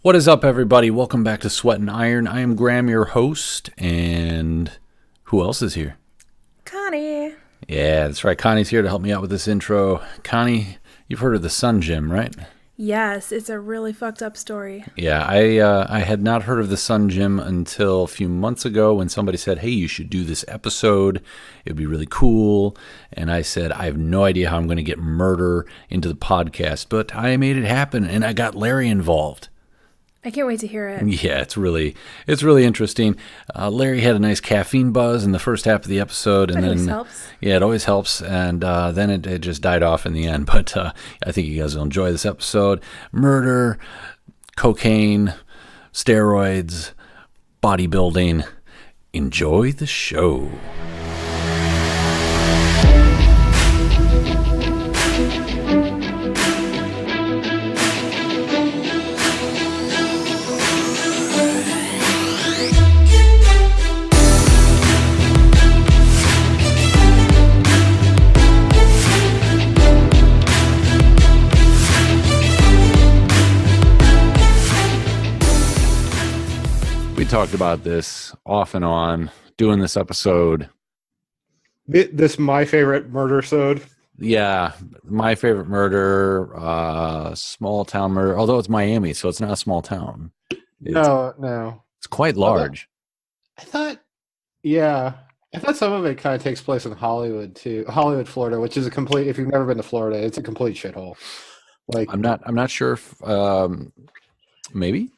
What is up, everybody? Welcome back to Sweat and Iron. I am Graham, your host, and who else is here? Connie. Yeah, that's right. Connie's here to help me out with this intro. Connie, you've heard of the Sun Gym, right? Yes, it's a really fucked up story. Yeah, I had not heard of the Sun Gym until a few months ago when somebody said, hey, you should do this episode. It would be really cool. And I said, I have no idea how I'm going to get murder into the podcast, but I made it happen, and I got Larry involved. I can't wait to hear it. Yeah, it's really interesting. Larry had a nice caffeine buzz in the first half of the episode, and That then always helps. yeah, it always helps. And then it just died off in the end. But I think you guys will enjoy this episode. Murder, cocaine, steroids, bodybuilding. Enjoy the show. We talked about this off and on, doing this episode. This my favorite murder-sode. Yeah, my favorite murder, small town murder, although it's Miami, so it's not a small town. No. It's quite large. I thought some of it kind of takes place in Hollywood too. Hollywood, Florida, which is a complete, if you've never been to Florida, it's a complete shithole. Like I'm not sure if maybe.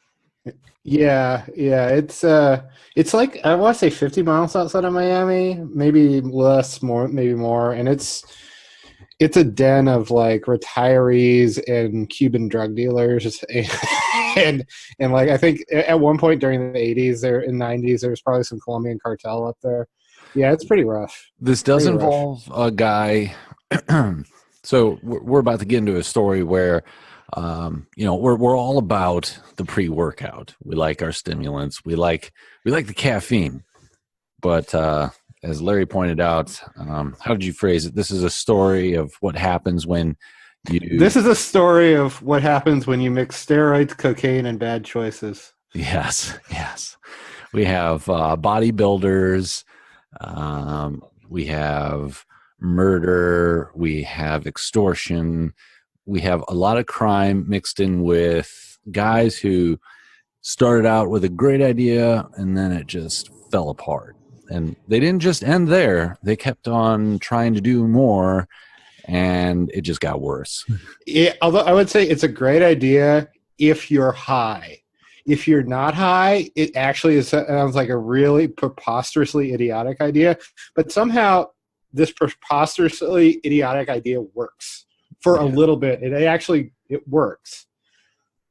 yeah, it's like I want to say 50 miles outside of Miami, maybe less, maybe more, and it's a den of like retirees and Cuban drug dealers, and like I think at one point during the 80s, in 90s, there was probably some Colombian cartel up there. Yeah, it's pretty rough. This does involve a guy. So we're about to get into a story where, we're all about the pre-workout. We like our stimulants. We like the caffeine. But as Larry pointed out, how did you phrase it? This is a story of what happens when you. This is a story of what happens when you mix steroids, cocaine, and bad choices. Yes. We have bodybuilders. We have murder. We have extortion. We have a lot of crime mixed in with guys who started out with a great idea and then it just fell apart. And they didn't just end there. They kept on trying to do more and it just got worse. Yeah, although I would say it's a great idea if you're high. If you're not high, it actually sounds like a really preposterously idiotic idea. But somehow this preposterously idiotic idea works for a little bit. It works.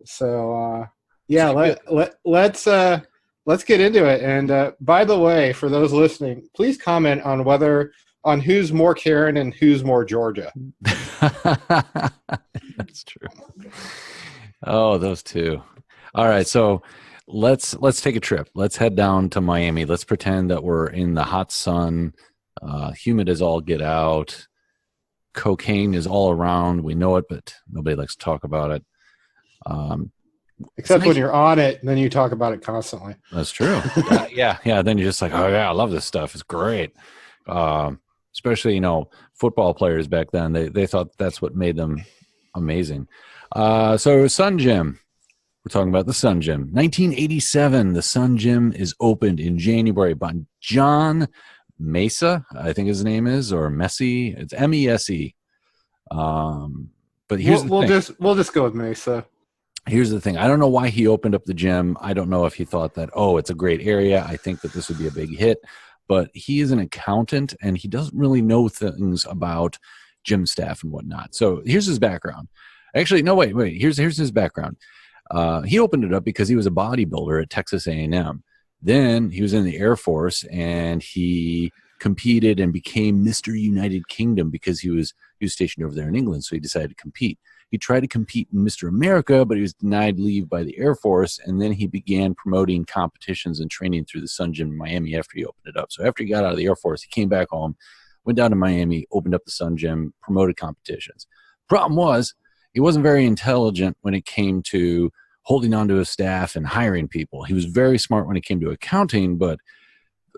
So let's get into it. And by the way, for those listening, please comment on who's more Karen and who's more Georgia. That's true. Oh, those two. All right, so let's take a trip. Let's head down to Miami. Let's pretend that we're in the hot sun. Humid as all get out. Cocaine is all around. We know it, but nobody likes to talk about it. Except when you're on it, and then you talk about it constantly. That's true. Yeah. Then you're just like, oh yeah, I love this stuff. It's great. Especially, football players back then. They thought that's what made them amazing. So Sun Gym. We're talking about the Sun Gym. 1987, the Sun Gym is opened in January by John Mesa, I think his name is, or Messi. It's M-E-S-E. But here's the thing. We'll just go with Mesa. Here's the thing. I don't know why he opened up the gym. I don't know if he thought that, it's a great area. I think that this would be a big hit. But he is an accountant, and he doesn't really know things about gym staff and whatnot. So here's his background. Actually, no, wait. Here's his background. He opened it up because he was a bodybuilder at Texas A&M. Then he was in the Air Force and he competed and became Mr. United Kingdom because he was stationed over there in England. So he decided to compete. He tried to compete in Mr. America, but he was denied leave by the Air Force. And then he began promoting competitions and training through the Sun Gym in Miami after he opened it up. So after he got out of the Air Force, he came back home, went down to Miami, opened up the Sun Gym, promoted competitions. Problem was, he wasn't very intelligent when it came to holding on to his staff and hiring people. He was very smart when it came to accounting, but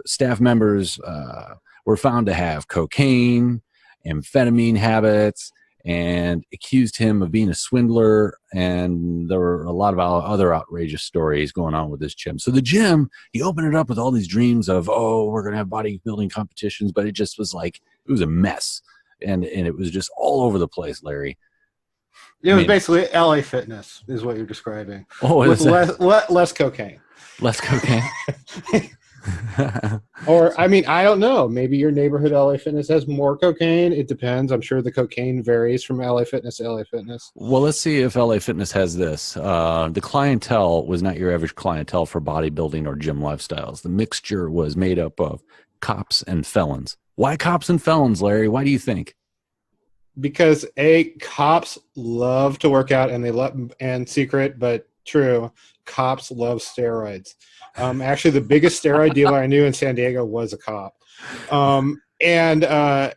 staff members were found to have cocaine, amphetamine habits, and accused him of being a swindler. And there were a lot of other outrageous stories going on with this gym. So the gym, he opened it up with all these dreams of, oh, we're going to have bodybuilding competitions, but it just was like, it was a mess. And it was just all over the place, Larry. It was basically LA Fitness is what you're describing. Oh, with less cocaine. Less cocaine. Or, I mean, I don't know. Maybe your neighborhood LA Fitness has more cocaine. It depends. I'm sure the cocaine varies from LA Fitness to LA Fitness. Well, let's see if LA Fitness has this. The clientele was not your average clientele for bodybuilding or gym lifestyles. The mixture was made up of cops and felons. Why cops and felons, Larry? Why do you think? Because cops love to work out, and secret, but true, cops love steroids. Actually, the biggest steroid dealer I knew in San Diego was a cop. And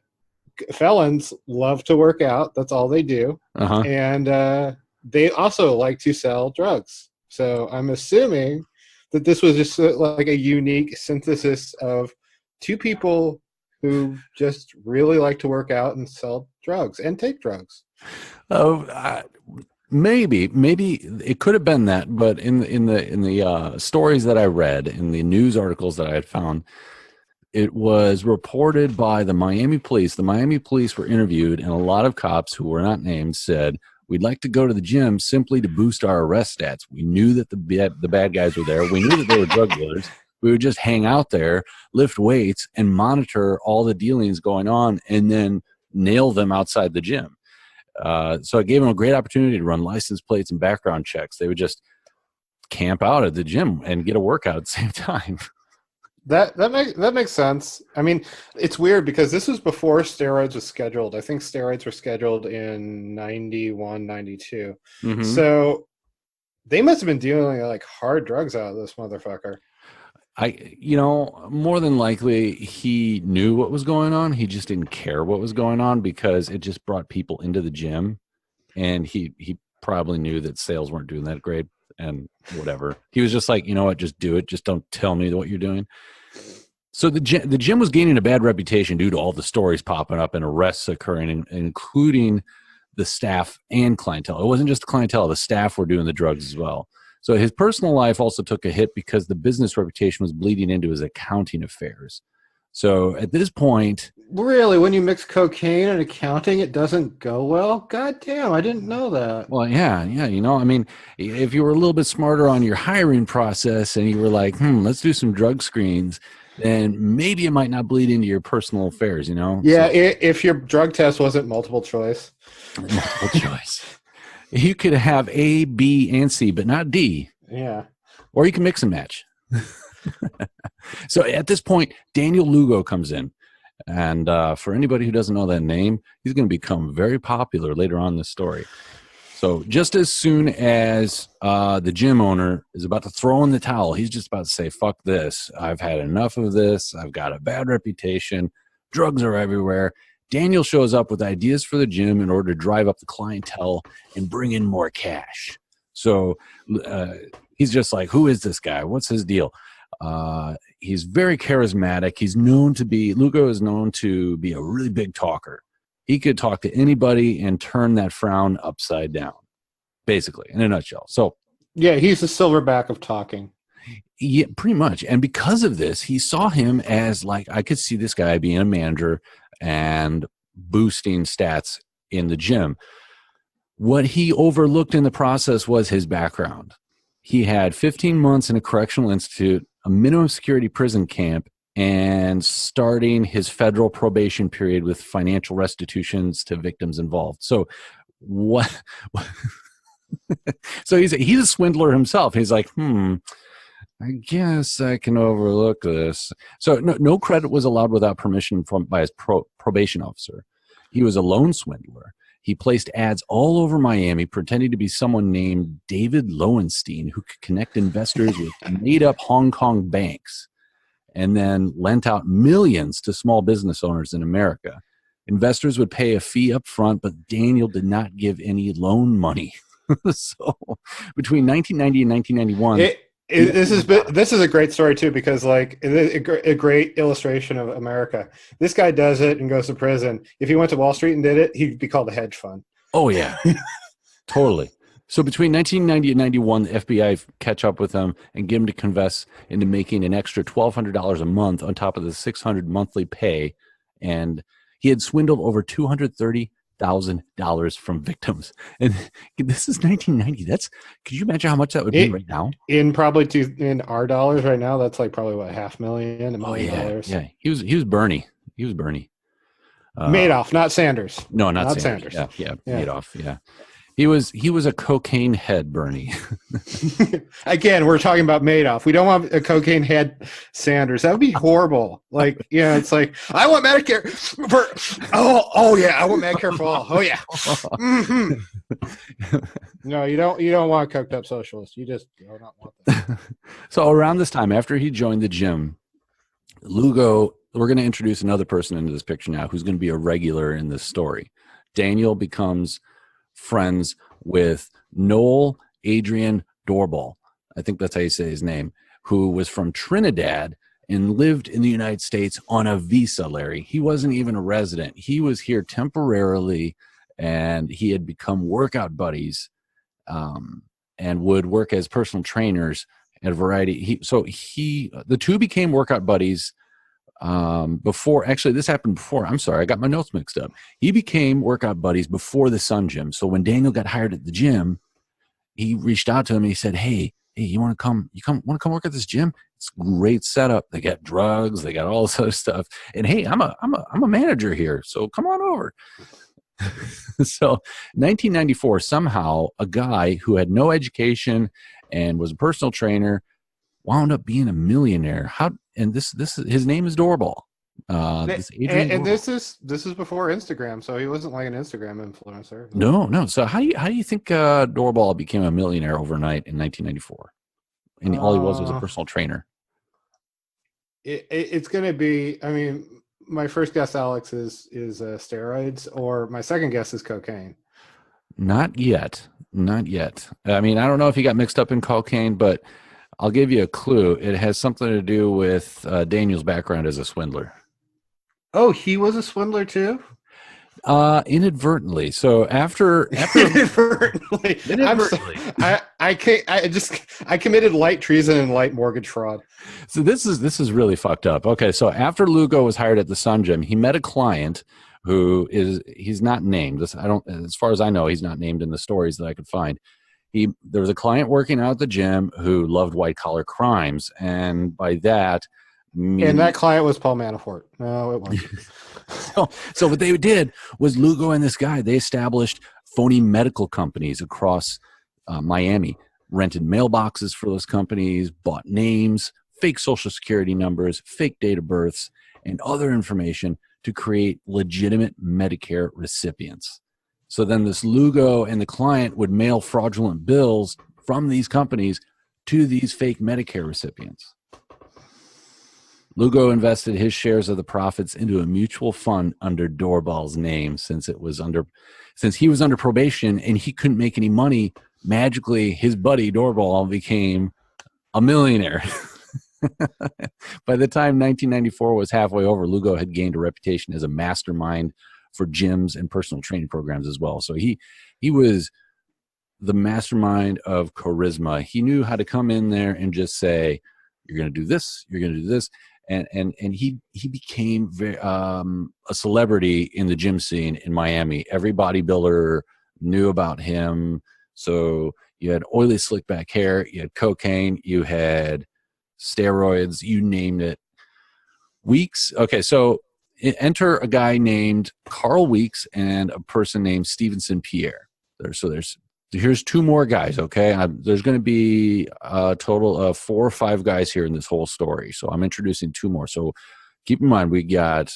felons love to work out. That's all they do. Uh-huh. And they also like to sell drugs. So I'm assuming that this was just like a unique synthesis of two people who just really like to work out and sell drugs and take drugs. Maybe it could have been that, but in the stories that I read, in the news articles that I had found, it was reported by the Miami police. The Miami police were interviewed, and a lot of cops who were not named said, "We'd like to go to the gym simply to boost our arrest stats. We knew that the bad guys were there. We knew that they were drug dealers. We would just hang out there, lift weights, and monitor all the dealings going on, and then nail them outside the gym." So it gave them a great opportunity to run license plates and background checks. They would just camp out at the gym and get a workout at the same time. That makes sense. I mean, it's weird because this was before steroids was scheduled. I think steroids were scheduled in 91, 92. Mm-hmm. So they must have been dealing like hard drugs out of this motherfucker. More than likely he knew what was going on. He just didn't care what was going on because it just brought people into the gym, and he probably knew that sales weren't doing that great and whatever. He was just like, you know what, just do it. Just don't tell me what you're doing. So the gym was gaining a bad reputation due to all the stories popping up and arrests occurring, including the staff and clientele. It wasn't just the clientele. The staff were doing the drugs as well. So his personal life also took a hit because the business reputation was bleeding into his accounting affairs. So at this point... Really? When you mix cocaine and accounting, it doesn't go well? God damn, I didn't know that. Well, yeah. I mean, if you were a little bit smarter on your hiring process and you were like, let's do some drug screens, then maybe it might not bleed into your personal affairs, Yeah, so, if your drug test wasn't multiple choice. Multiple choice. You could have A, B, and C, but not D. Yeah. Or you can mix and match. So at this point, Daniel Lugo comes in. And for anybody who doesn't know that name, he's going to become very popular later on in the story. So just as soon as the gym owner is about to throw in the towel, he's just about to say, fuck this. I've had enough of this. I've got a bad reputation. Drugs are everywhere. Daniel shows up with ideas for the gym in order to drive up the clientele and bring in more cash. So he's just like, who is this guy? What's his deal? He's very charismatic. Lugo is known to be a really big talker. He could talk to anybody and turn that frown upside down, basically, in a nutshell. So yeah, he's the silverback of talking. Yeah, pretty much. And because of this, he saw him as like, I could see this guy being a manager and boosting stats in the gym. What he overlooked in the process was his background. He had 15 months in a correctional institute, a minimum security prison camp, and starting his federal probation period with financial restitutions to victims involved. So what? So he's a swindler himself. He's like, I guess I can overlook this. So no credit was allowed without permission by his probation officer. He was a lone swindler. He placed ads all over Miami pretending to be someone named David Lowenstein who could connect investors with made-up Hong Kong banks and then lent out millions to small business owners in America. Investors would pay a fee up front, but Daniel did not give any loan money. So between 1990 and 1991, this is a great story too, because like a great illustration of America. This guy does it and goes to prison. If he went to Wall Street and did it, he'd be called a hedge fund. oh yeah, totally. So between 1990 and 91, the FBI catch up with him and get him to confess into making an extra $1,200 a month on top of the $600 monthly pay, and he had swindled over $230,000 from victims. And this is 1990. Could you imagine how much that would be right now? In our dollars right now, that's like probably what, $500,000, $1 million. Yeah. He was Bernie. Madoff, not Sanders. No, not Sanders. Yeah. Madoff. Yeah. He was a cocaine head, Bernie. Again, we're talking about Madoff. We don't want a cocaine head Sanders. That would be horrible. Like, it's like, I want Medicare for, I want Medicare for all. Oh yeah. Mm-hmm. No, you don't want a coked up socialist. You just do not want that. So around this time, after he joined the gym, Lugo, we're going to introduce another person into this picture now who's going to be a regular in this story. Daniel becomes friends with Noel Adrian Doorbal, I think that's how you say his name, who was from Trinidad and lived in the United States on a visa, Larry. He wasn't even a resident. He was here temporarily, and he had become workout buddies and would work as personal trainers at a variety. The two became workout buddies before, actually this happened before, I'm sorry, I got my notes mixed up. He became workout buddies before the Sun Gym. So when Daniel got hired at the gym, he reached out to him and he said, hey, you want to come work at this gym? It's a great setup. They got drugs, they got all this other stuff. And hey, I'm a manager here, so come on over. So 1994, somehow a guy who had no education and was a personal trainer wound up being a millionaire. And this his name is Doorbal. This is before Instagram, so he wasn't like an Instagram influencer. No. So how do you think Doorbal became a millionaire overnight in 1994? And all he was a personal trainer. It's going to be. I mean, my first guess, Alex, is steroids, or my second guess is cocaine. Not yet. I mean, I don't know if he got mixed up in cocaine, but I'll give you a clue. It has something to do with Daniel's background as a swindler. Oh, he was a swindler too? Inadvertently. So after inadvertently. I committed light treason and light mortgage fraud. So this is really fucked up. Okay, so after Lugo was hired at the Sun Gym, he met a client he's not named. As far as I know, he's not named in the stories that I could find. There was a client working out at the gym who loved white collar crimes, and by that, and that client was Paul Manafort. No, it wasn't. So what they did was Lugo and this guy, they established phony medical companies across Miami, rented mailboxes for those companies, bought names, fake social security numbers, fake date of births, and other information to create legitimate Medicare recipients. So then this Lugo and the client would mail fraudulent bills from these companies to these fake Medicare recipients. Lugo invested his shares of the profits into a mutual fund under Doorbal's name since he was under probation and he couldn't make any money. Magically, his buddy Doorbal became a millionaire. By the time 1994 was halfway over, Lugo had gained a reputation as a mastermind for gyms and personal training programs as well. So he was the mastermind of charisma. He knew how to come in there and just say, you're going to do this, you're going to do this. And he became a celebrity in the gym scene in Miami. Every bodybuilder knew about him. So you had oily slick back hair, you had cocaine, you had steroids, you named it. Weeks. Okay, so enter a guy named Carl Weeks and a person named Stevenson Pierre. Here's two more guys, okay? There's going to be a total of 4 or 5 guys here in this whole story. So I'm introducing 2 more. So keep in mind, we got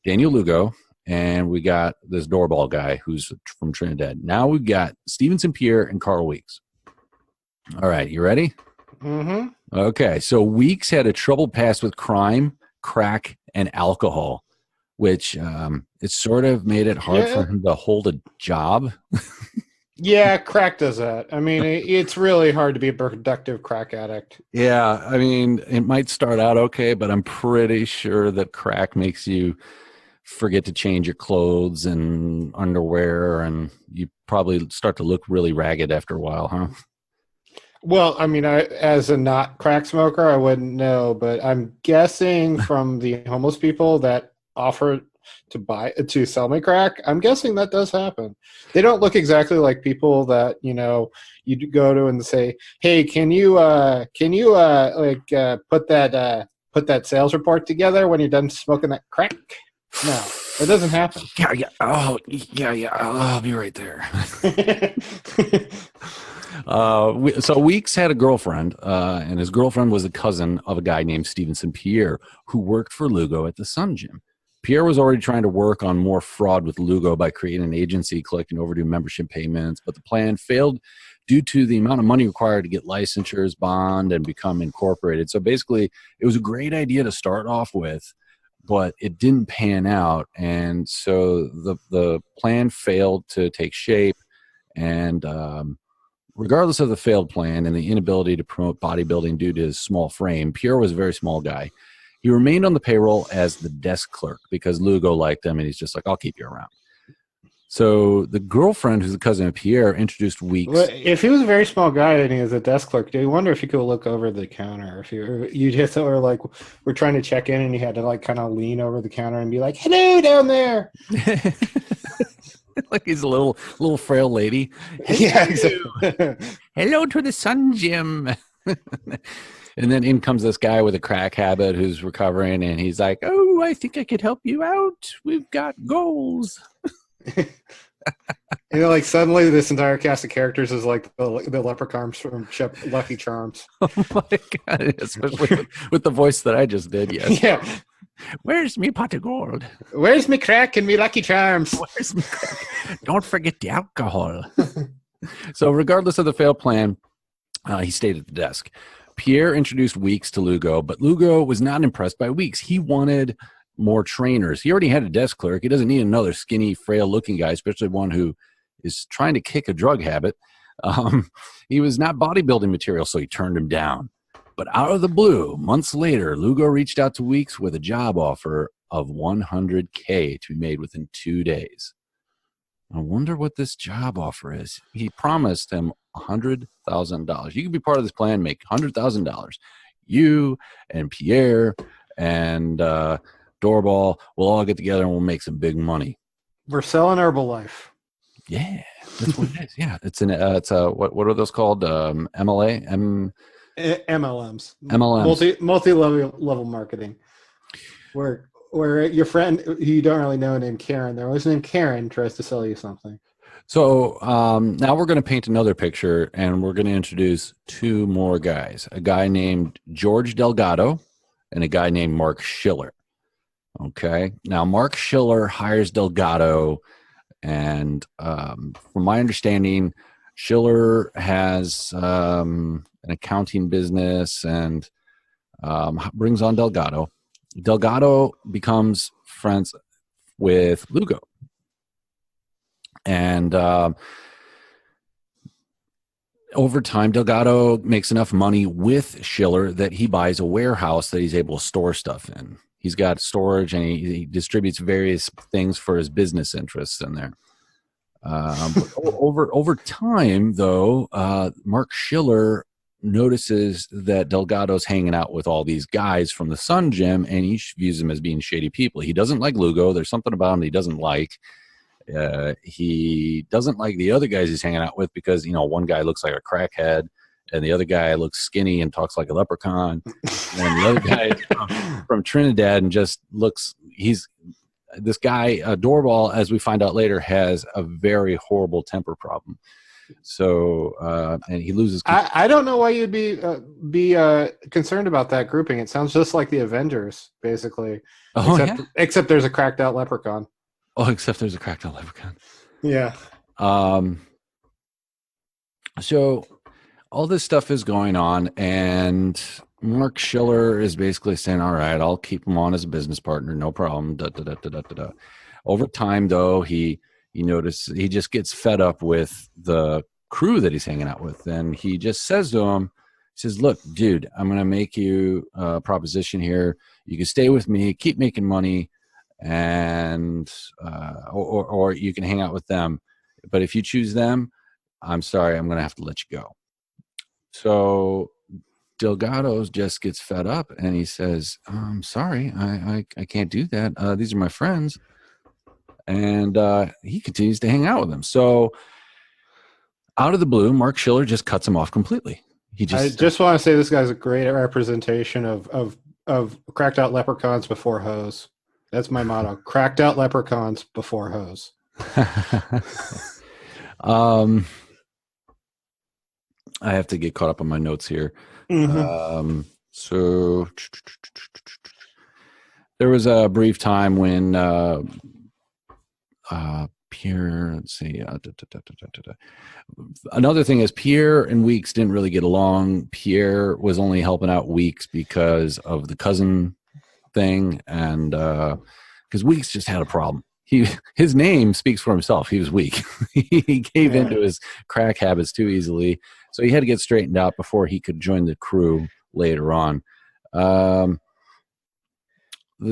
Daniel Lugo and we got this Doorbal guy who's from Trinidad. Now we've got Stevenson Pierre and Carl Weeks. All right, you ready? Mm-hmm. Okay, so Weeks had a troubled past with crime, crack, and alcohol, which it sort of made it hard for him to hold a job. Yeah, crack does that. I mean, it's really hard to be a productive crack addict. Yeah, I mean, it might start out okay, but I'm pretty sure that crack makes you forget to change your clothes and underwear, and you probably start to look really ragged after a while, huh? Well, I mean, as a not crack smoker, I wouldn't know, but I'm guessing from the homeless people that offer to sell me crack, I'm guessing that does happen. They don't look exactly like people that you go to and say, "Hey, can you put that sales report together when you're done smoking that crack?" No, it doesn't happen. Yeah, yeah. Oh, yeah, yeah. I'll be right there. So Weeks had a girlfriend, and his girlfriend was a cousin of a guy named Stevenson Pierre, who worked for Lugo at the Sun Gym. Pierre was already trying to work on more fraud with Lugo by creating an agency collecting overdue membership payments, but the plan failed due to the amount of money required to get licensures, bond, and become incorporated. So basically, it was a great idea to start off with, but it didn't pan out, and so the plan failed to take shape. And regardless of the failed plan and the inability to promote bodybuilding due to his small frame, Pierre was a very small guy. He remained on the payroll as the desk clerk because Lugo liked him, and he's just like, "I'll keep you around." So the girlfriend, who's the cousin of Pierre, introduced Weeks. Well, if he was a very small guy and he was a desk clerk, do you wonder if you could look over the counter? If you'd hit, or like we're trying to check in and you had to like kind of lean over the counter and be like, "Hello down there." Like he's a little frail lady. Yeah, exactly. Hello to the Sun Gym. And then in comes this guy with a crack habit who's recovering, and he's like, "Oh, I think I could help you out. We've got goals." Like suddenly this entire cast of characters is like the leprechauns from Lucky Charms. Oh my God, especially with the voice that I just did, yes. Yeah. Where's me pot of gold? Where's me crack and me Lucky Charms? Where's me crack? Don't forget the alcohol. So regardless of the failed plan, he stayed at the desk. Pierre introduced Weeks to Lugo, but Lugo was not impressed by Weeks. He wanted more trainers. He already had a desk clerk. He doesn't need another skinny, frail-looking guy, especially one who is trying to kick a drug habit. He was not bodybuilding material, so he turned him down. But out of the blue, months later, Lugo reached out to Weeks with a job offer of $100K to be made within 2 days. I wonder what this job offer is. He promised him $100,000. You can be part of this plan, make $100,000. You and Pierre and Doorball will all get together and we'll make some big money. We're selling Herbalife. Yeah, that's what it is. Yeah, it's what are those called? MLMs. MLMs. Multi-level marketing. Where your friend who you don't really know named Karen, there was named Karen, tries to sell you something. So now we're going to paint another picture, and we're going to introduce two more guys, a guy named George Delgado and a guy named Mark Schiller. Okay. Now, Mark Schiller hires Delgado, and from my understanding, Schiller has an accounting business and brings on Delgado. Delgado becomes friends with Lugo. And over time, Delgado makes enough money with Schiller that he buys a warehouse that he's able to store stuff in. He's got storage, and he distributes various things for his business interests in there. But over time, though, Mark Schiller notices that Delgado's hanging out with all these guys from the Sun Gym, and he views them as being shady people. He doesn't like Lugo. There's something about him that he doesn't like. He doesn't like the other guys he's hanging out with because, one guy looks like a crackhead and the other guy looks skinny and talks like a leprechaun. And the other guy is from Trinidad and just looks, this guy, Doorball, as we find out later, has a very horrible temper problem. So, and he loses. I don't know why you'd be concerned about that grouping. It sounds just like the Avengers, basically. Oh, except there's a cracked out leprechaun. Oh, except there's a cracked out leprechaun. Yeah. So all this stuff is going on, and Mark Schiller is basically saying, all right, I'll keep him on as a business partner. No problem. Over time, though, he you notice he just gets fed up with the crew that he's hanging out with. And he just says to him, he says, look, dude, I'm going to make you a proposition here. You can stay with me, keep making money, and or you can hang out with them. But if you choose them, I'm sorry, I'm going to have to let you go. So Delgado just gets fed up and he says, I'm sorry, I can't do that. These are my friends. And he continues to hang out with them. So out of the blue, Mark Schiller just cuts him off completely. I just want to say this guy's a great representation of cracked out leprechauns before hoes. That's my motto. Cracked out leprechauns before hoes. I have to get caught up on my notes here. So there was a brief time when Pierre, let's see. Another thing is Pierre and Weeks didn't really get along. Pierre was only helping out Weeks because of the cousin thing, and because Weeks just had a problem. His name speaks for himself. He was weak. He gave into his crack habits too easily, so he had to get straightened out before he could join the crew later on. The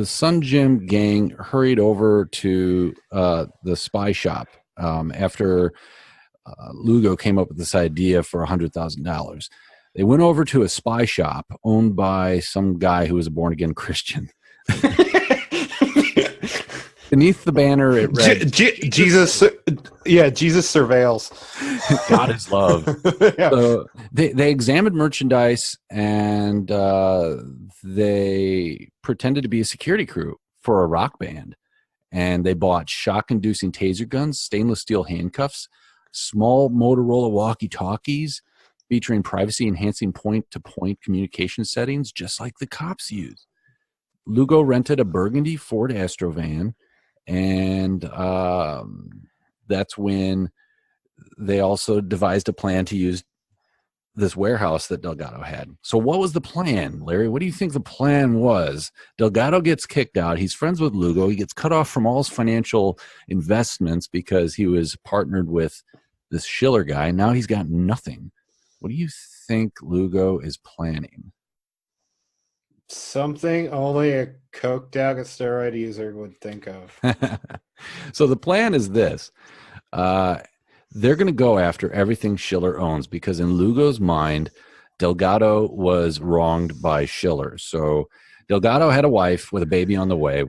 Sun Gym gang hurried over to the spy shop after Lugo came up with this idea for $100,000. They went over to a spy shop owned by some guy who was a born-again Christian. Beneath the banner, it read, Jesus surveils. God is love. Yeah. So they examined merchandise, and they pretended to be a security crew for a rock band. And they bought shock-inducing taser guns, stainless steel handcuffs, small Motorola walkie-talkies featuring privacy-enhancing point-to-point communication settings, just like the cops use. Lugo rented a burgundy Ford Astro van, and that's when they also devised a plan to use this warehouse that Delgado had. So what was the plan, Larry? What do you think the plan was? Delgado gets kicked out. He's friends with Lugo. He gets cut off from all his financial investments because he was partnered with this Schiller guy. Now he's got nothing. What do you think Lugo is planning? Something only a coked out steroid user would think of. So the plan is this. They're going to go after everything Schiller owns because in Lugo's mind, Delgado was wronged by Schiller. So Delgado had a wife with a baby on the way.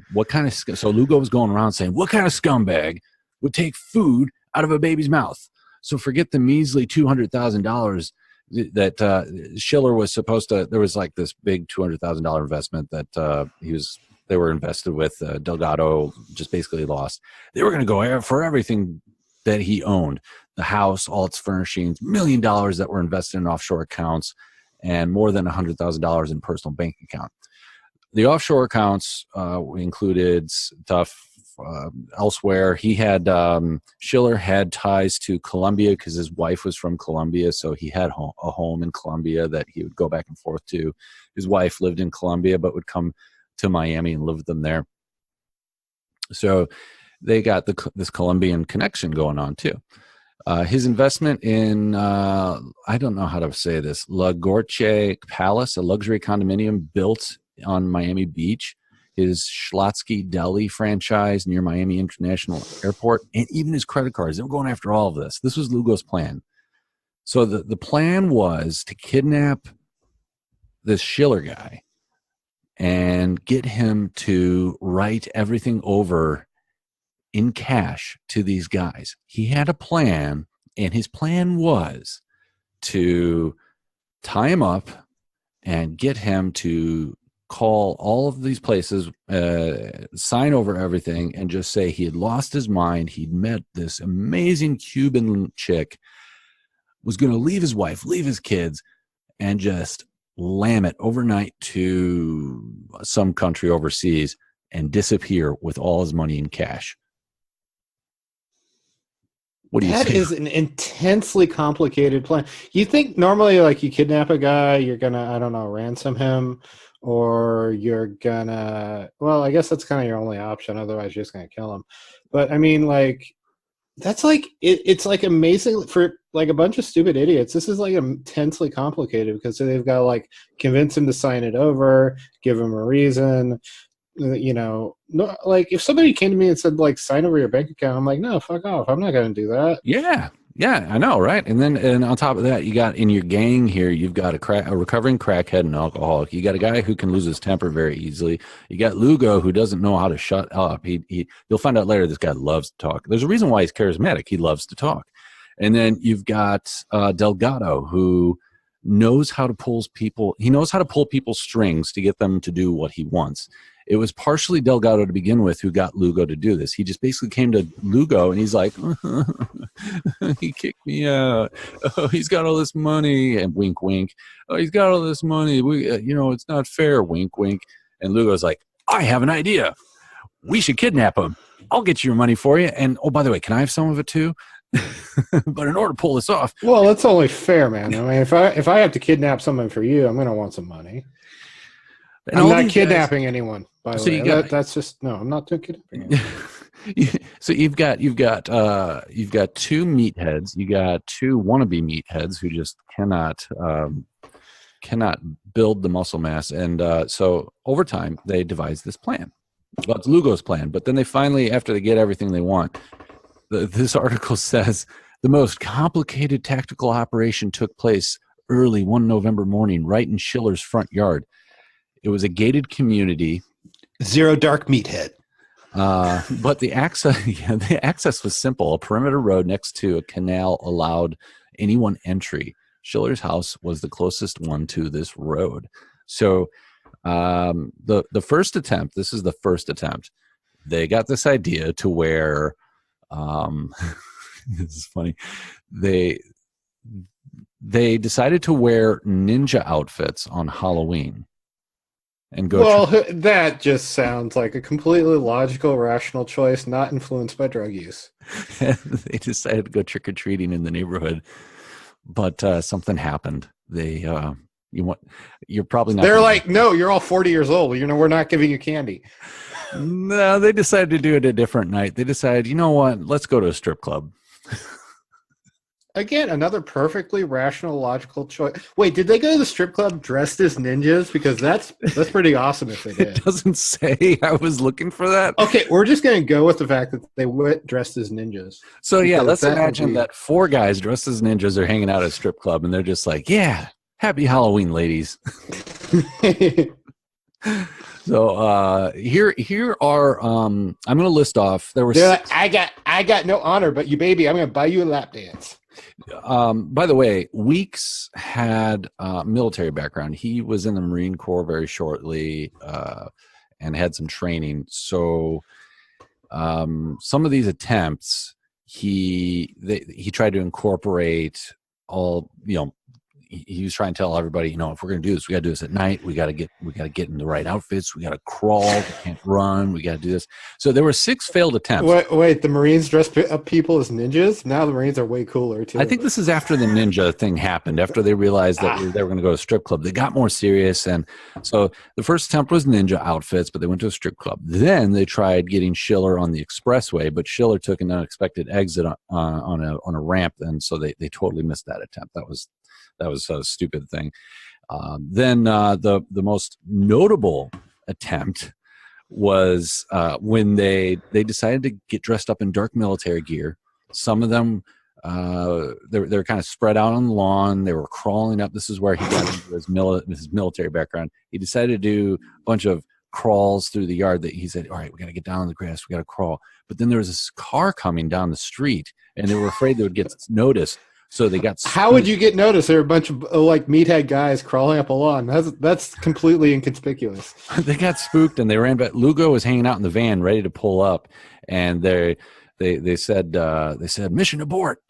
So Lugo was going around saying, what kind of scumbag would take food out of a baby's mouth? So forget the measly $200,000 that Schiller was supposed to. There was like this big $200,000 investment that they were invested with. Delgado just basically lost. They were going to go for everything that he owned, the house, all its furnishings, $1 million that were invested in offshore accounts, and more than $100,000 in personal bank account. The offshore accounts included stuff elsewhere. He had Schiller had ties to Colombia because his wife was from Colombia, so he had a home in Colombia that he would go back and forth to. His wife lived in Colombia but would come to Miami and live with them there. So they got this Colombian connection going on too. His investment in, I don't know how to say this, La Gorche Palace, a luxury condominium built on Miami Beach, his Schlotsky Deli franchise near Miami International Airport, and even his credit cards. They were going after all of this. This was Lugo's plan. So the plan was to kidnap this Schiller guy and get him to write everything over in cash to these guys. He had a plan, and his plan was to tie him up and get him to call all of these places, sign over everything, and just say he had lost his mind. He'd met this amazing Cuban chick, was going to leave his wife, leave his kids, and just lam it overnight to some country overseas and disappear with all his money in cash. What do you think? That is an intensely complicated plan. You think normally, like, you kidnap a guy, you're gonna, I don't know, ransom him, or you're gonna, well, I guess that's kind of your only option. Otherwise, you're just gonna kill him. But I mean, like, That's like it's like amazing for like a bunch of stupid idiots. This is like intensely complicated because they've got to like convince him to sign it over, give him a reason. No, like if somebody came to me and said like sign over your bank account, I'm like, no, fuck off. I'm not going to do that. Yeah, I know, right? And on top of that, you got in your gang here, you've got a recovering crackhead and alcoholic. You got a guy who can lose his temper very easily. You got Lugo, who doesn't know how to shut up. You'll find out later this guy loves to talk. There's a reason why he's charismatic. He loves to talk. And then you've got Delgado, who knows how to pull people. He knows how to pull people's strings to get them to do what he wants. It was partially Delgado to begin with who got Lugo to do this. He just basically came to Lugo and he's like, he kicked me out. Oh, he's got all this money, and wink, wink. Oh, he's got all this money. It's not fair, wink, wink. And Lugo's like, I have an idea. We should kidnap him. I'll get you your money for you. And oh, by the way, can I have some of it too? But in order to pull this off, well, that's only fair, man. I mean, if I have to kidnap someone for you, I'm gonna want some money. I'm not kidnapping anyone, by the way. That's just no. I'm not doing kidnapping. So you've got two meatheads. You got two wannabe meatheads who just cannot build the muscle mass, and so over time they devise this plan. Well, it's Lugo's plan, but then they finally, after they get everything they want, this article says the most complicated tactical operation took place early one November morning, right in Schiller's front yard. It was a gated community. Zero dark meathead. But the access was simple. A perimeter road next to a canal allowed anyone entry. Schiller's house was the closest one to this road. So the first attempt, this is the first attempt, they got this idea to where, this is funny, they decided to wear ninja outfits on Halloween. And go. Well, that just sounds like a completely logical, rational choice, not influenced by drug use. They decided to go trick or treating in the neighborhood, but something happened. You're probably not. They're like, no, you're all 40 years old. We're not giving you candy. No, they decided to do it a different night. They decided, you know what? Let's go to a strip club. Again, another perfectly rational, logical choice. Wait, did they go to the strip club dressed as ninjas? Because that's pretty awesome if they did. It doesn't say. I was looking for that. Okay, we're just going to go with the fact that they went dressed as ninjas. So yeah, let's imagine that four guys dressed as ninjas are hanging out at a strip club, and they're just like, yeah, happy Halloween, ladies. So here are I'm going to list off. There were six. Like, I got no honor, but you baby, I'm going to buy you a lap dance. By the way, Weeks had military background. He was in the Marine Corps very shortly and had some training. So some of these attempts, he tried to incorporate all, he was trying to tell everybody, if we're going to do this, we got to do this at night. We got to get in the right outfits. We got to crawl. We can't run. We got to do this. So there were 6 failed attempts. Wait, the Marines dressed up people as ninjas? Now the Marines are way cooler too. I think this is after the ninja thing happened. After they realized that they were going to go to a strip club, they got more serious. And so the first attempt was ninja outfits, but they went to a strip club. Then they tried getting Schiller on the expressway, but Schiller took an unexpected exit on a ramp, and so they totally missed that attempt. That was a stupid thing. Then the most notable attempt was when they decided to get dressed up in dark military gear. Some of them they're kind of spread out on the lawn. They were crawling up. This is where he got into his military background. He decided to do a bunch of crawls through the yard. That he said, all right, we got to get down on the grass. We got to crawl. But then there was this car coming down the street, and they were afraid they would get noticed. So they got. How would you get noticed? There were a bunch of like meathead guys crawling up a lawn. That's completely inconspicuous. They got spooked and they ran back. Lugo was hanging out in the van, ready to pull up, and they said mission abort,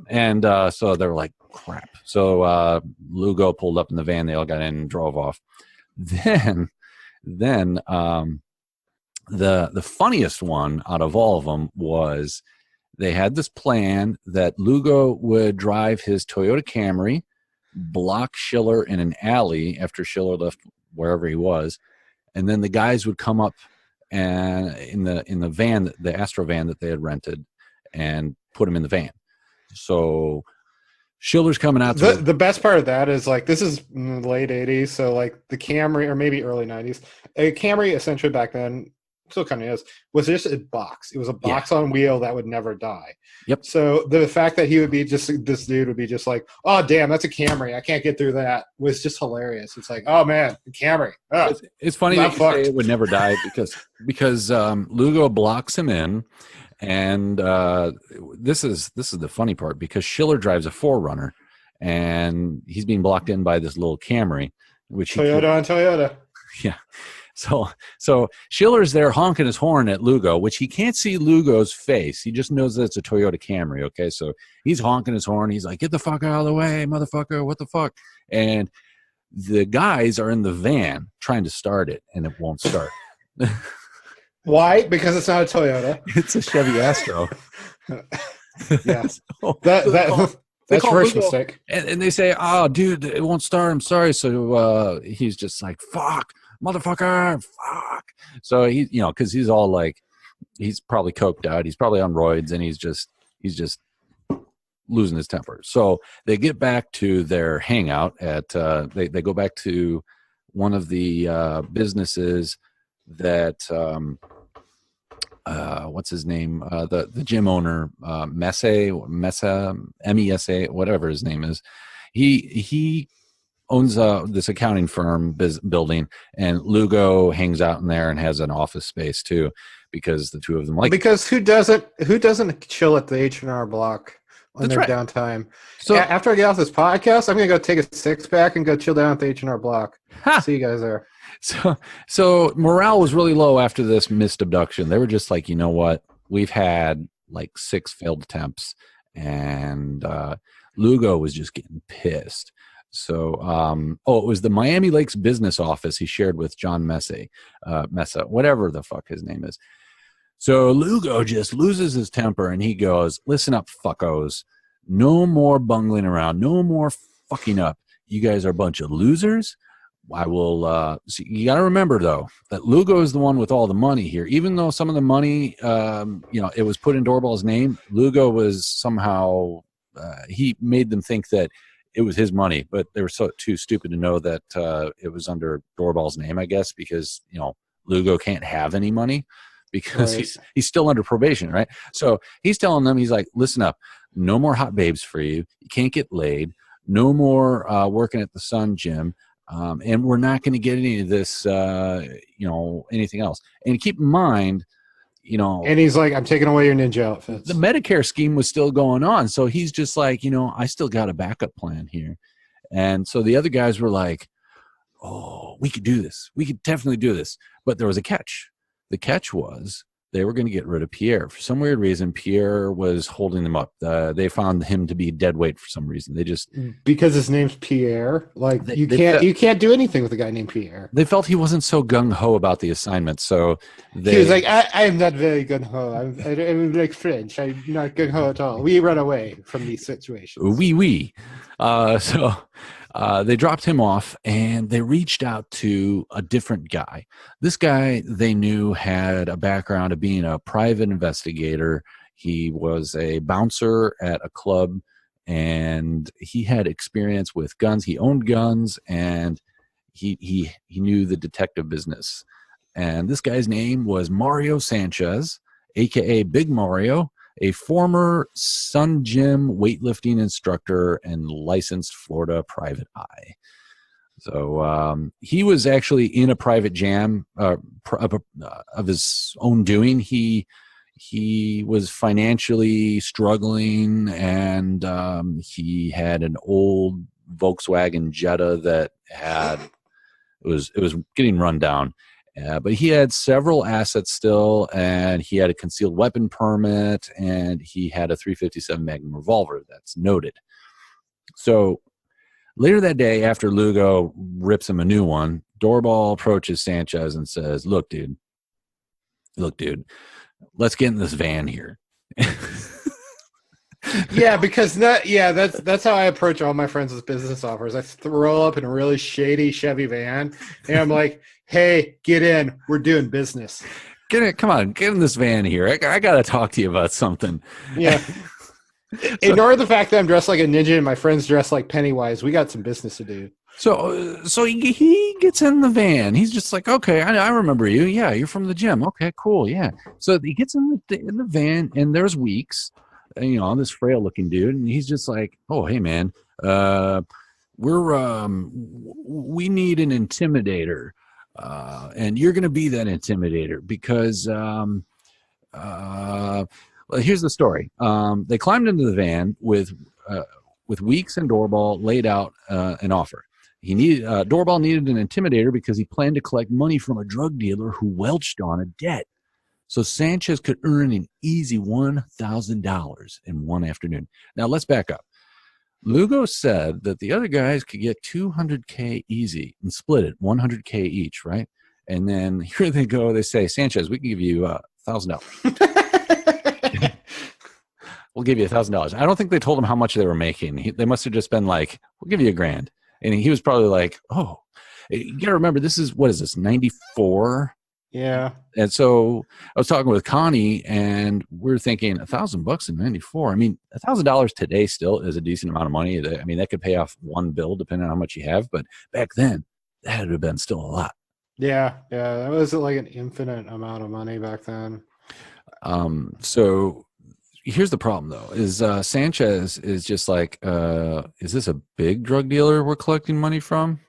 and so they were like crap. So Lugo pulled up in the van. They all got in and drove off. Then the funniest one out of all of them was. They had this plan that Lugo would drive his Toyota Camry, block Schiller in an alley after Schiller left wherever he was, and then the guys would come up and in the van, the Astro van that they had rented, and put him in the van. So Schiller's coming out. The best part of that is like, this is in the late 80s. So like the Camry, or maybe early 90s, a Camry essentially back then, still kind of is, was just a box. It was a box on wheel that would never die. Yep. So the fact that he would be just, this dude would be just like, oh damn, that's a Camry, I can't get through that, was just hilarious. It's like, oh man, the Camry. Oh, it's funny that you say it would never die because Lugo blocks him in, and this is the funny part, because Schiller drives a 4Runner, and he's being blocked in by this little Camry, which Toyota. Yeah. So Schiller's there honking his horn at Lugo, which he can't see Lugo's face. He just knows that it's a Toyota Camry. Okay. So he's honking his horn. He's like, get the fuck out of the way, motherfucker. What the fuck? And the guys are in the van trying to start it, and it won't start. Why? Because it's not a Toyota. It's a Chevy Astro. Yes. That's first mistake. And they say, oh, dude, it won't start. I'm sorry. So he's just like, fuck. Motherfucker, fuck. So he, because he's all like, he's probably coked out. He's probably on roids, and he's just losing his temper. So they get back to their hangout at, they go back to one of the businesses that, what's his name? The gym owner, Mesa, M-E-S-A, whatever his name is. He owns this accounting firm building, and Lugo hangs out in there and has an office space too, because the two of them like. Because who doesn't chill at the H&R Block on their downtime? So after I get off this podcast, I'm gonna go take a 6-pack and go chill down at the H&R Block. See you guys there. So morale was really low after this missed abduction. They were just like, you know what? We've had like 6 failed attempts, and Lugo was just getting pissed. So, it was the Miami Lakes business office he shared with John Mesa, whatever the fuck his name is. So Lugo just loses his temper, and he goes, listen up, fuckos. No more bungling around. No more fucking up. You guys are a bunch of losers. I will, so you got to remember, though, that Lugo is the one with all the money here. Even though some of the money, it was put in Doorball's name, Lugo was somehow, he made them think that it was his money, but they were too stupid to know that it was under Doorball's name, I guess, because, Lugo can't have any money because he's still under probation, right? So he's telling them, he's like, listen up, no more hot babes for you. You can't get laid. No more working at the Sun Gym. And we're not going to get any of this, anything else. And keep in mind, and he's like, I'm taking away your ninja outfits. The Medicare scheme was still going on. So he's just like, I still got a backup plan here. And so the other guys were like, oh, we could do this. We could definitely do this. But there was a catch. The catch was they were going to get rid of Pierre. For some weird reason, Pierre was holding them up. They found him to be dead weight for some reason. They just because his name's Pierre. Like you can't do anything with a guy named Pierre. They felt he wasn't so gung ho about the assignment, so he was like, "I am not very gung ho. I'm like French. I'm not gung ho at all. We run away from these situations." Oui. They dropped him off, and they reached out to a different guy. This guy they knew had a background of being a private investigator. He was a bouncer at a club, and he had experience with guns. He owned guns, and he knew the detective business. And this guy's name was Mario Sanchez, a.k.a. Big Mario, a former Sun Gym weightlifting instructor and licensed Florida private eye. So he was actually in a private jam of his own doing. He was financially struggling, and he had an old Volkswagen Jetta that it was getting run down. But he had several assets still, and he had a concealed weapon permit, and he had a .357 Magnum revolver that's noted. So later that day, after Lugo rips him a new one, Doorball approaches Sanchez and says, look, dude, let's get in this van here. Yeah, because that's how I approach all my friends with business offers. I roll up in a really shady Chevy van, and I'm like, hey, get in. We're doing business. come on, get in this van here. I got to talk to you about something. Yeah. Ignore the fact that I'm dressed like a ninja and my friend's dressed like Pennywise. We got some business to do. So he gets in the van. He's just like, okay, I remember you. Yeah, you're from the gym. Okay, cool. Yeah. So he gets in the van, and there's Weeks, this frail looking dude, and he's just like, oh, hey man, we need an intimidator, and you're gonna be that intimidator because well, here's the story. They climbed into the van with Weeks and Doorball laid out an offer. Doorball needed an intimidator because he planned to collect money from a drug dealer who welched on a debt. So Sanchez could earn an easy $1,000 in one afternoon. Now let's back up. Lugo said that the other guys could get $200K easy and split it, $100K each, right? And then here they go. They say, Sanchez, we can give you $1,000. We'll give you $1,000. I don't think they told him how much they were making. They must have just been like, we'll give you $1,000. And he was probably like, oh, you got to remember, what is this, 94? Yeah. And so I was talking with Connie, and we're thinking $1,000 in 94. I mean, $1,000 today still is a decent amount of money. I mean, that could pay off one bill depending on how much you have. But back then, that would have been still a lot. Yeah. That was like an infinite amount of money back then. So here's the problem, though, is Sanchez is just like, is this a big drug dealer we're collecting money from?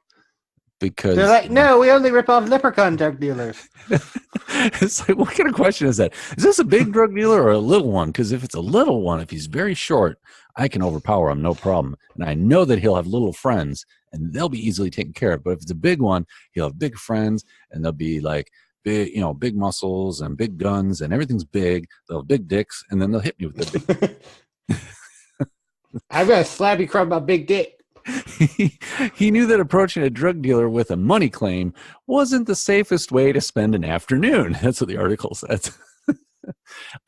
Because they're like, no, we only rip off leprechaun drug dealers. It's like, what kind of question is that? Is this a big drug dealer or a little one? Because if it's a little one, if he's very short, I can overpower him, no problem. And I know that he'll have little friends, and they'll be easily taken care of. But if it's a big one, he'll have big friends, and they'll be like big muscles and big guns, and everything's big. They'll have big dicks, and then they'll hit me with their big dick. I'm gonna slap you across my big dick. He knew that approaching a drug dealer with a money claim wasn't the safest way to spend an afternoon. That's what the article says.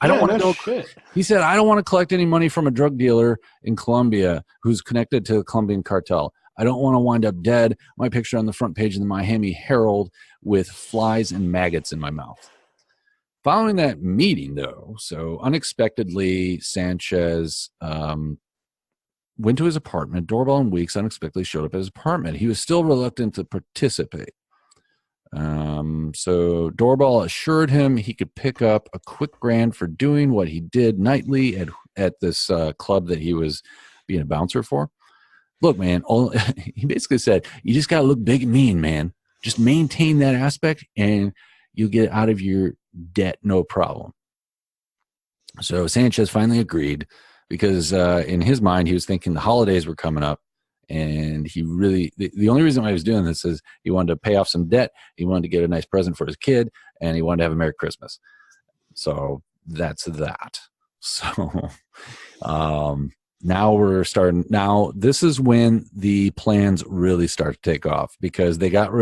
I don't want to go. Shit. He said, I don't want to collect any money from a drug dealer in Colombia who's connected to the Colombian cartel. I don't want to wind up dead. My picture on the front page of the Miami Herald with flies and maggots in my mouth. Following that meeting, though, so unexpectedly, Sanchez went to his apartment. Doorbell and Weeks unexpectedly showed up at his apartment. He was still reluctant to participate. So Doorbell assured him he could pick up a quick grand for doing what he did nightly at this club that he was being a bouncer for. Look, man, he basically said, you just got to look big and mean, man. Just maintain that aspect and you'll get out of your debt, no problem. So Sanchez finally agreed because in his mind, he was thinking the holidays were coming up. And he really, the only reason why he was doing this is he wanted to pay off some debt. He wanted to get a nice present for his kid, and he wanted to have a Merry Christmas. So that's that. So now we're starting. Now this is when the plans really start to take off because they had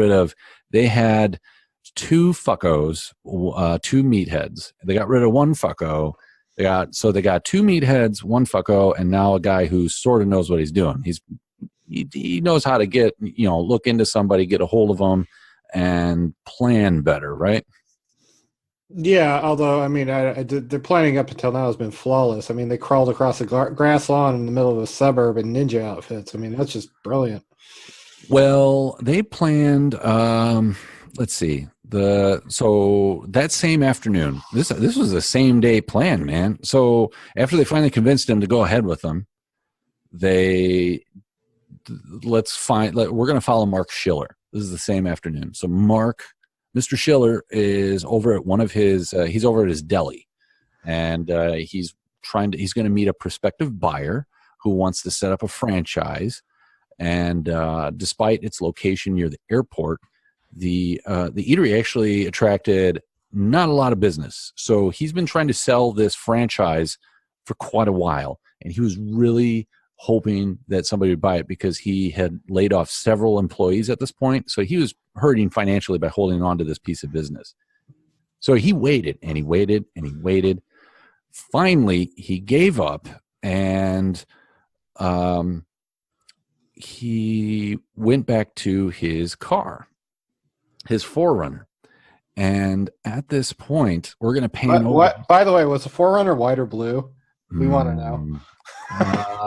two fuckos, two meatheads. They got rid of one fucko. They got two meatheads, one fucko, and now a guy who sort of knows what he's doing. He knows how to get, look into somebody, get a hold of them, and plan better, right? Yeah, although, I mean, their planning up until now has been flawless. I mean, they crawled across a grass lawn in the middle of a suburb in ninja outfits. I mean, that's just brilliant. Well, they planned, let's see, so that same afternoon, this was the same day plan, man. So after they finally convinced him to go ahead with them, we're going to follow Mark Schiller. This is the same afternoon. So Mr. Schiller is over at he's over at his deli, and he's going to meet a prospective buyer who wants to set up a franchise. And despite its location near the airport, the eatery actually attracted not a lot of business. So he's been trying to sell this franchise for quite a while, and he was really hoping that somebody would buy it because he had laid off several employees at this point. So he was hurting financially by holding on to this piece of business. So he waited and he waited and he waited. Finally, he gave up and he went back to his car, his 4Runner. And at this point, we're going to pan over. What? By the way, was the Forerunner white or blue? We want to know.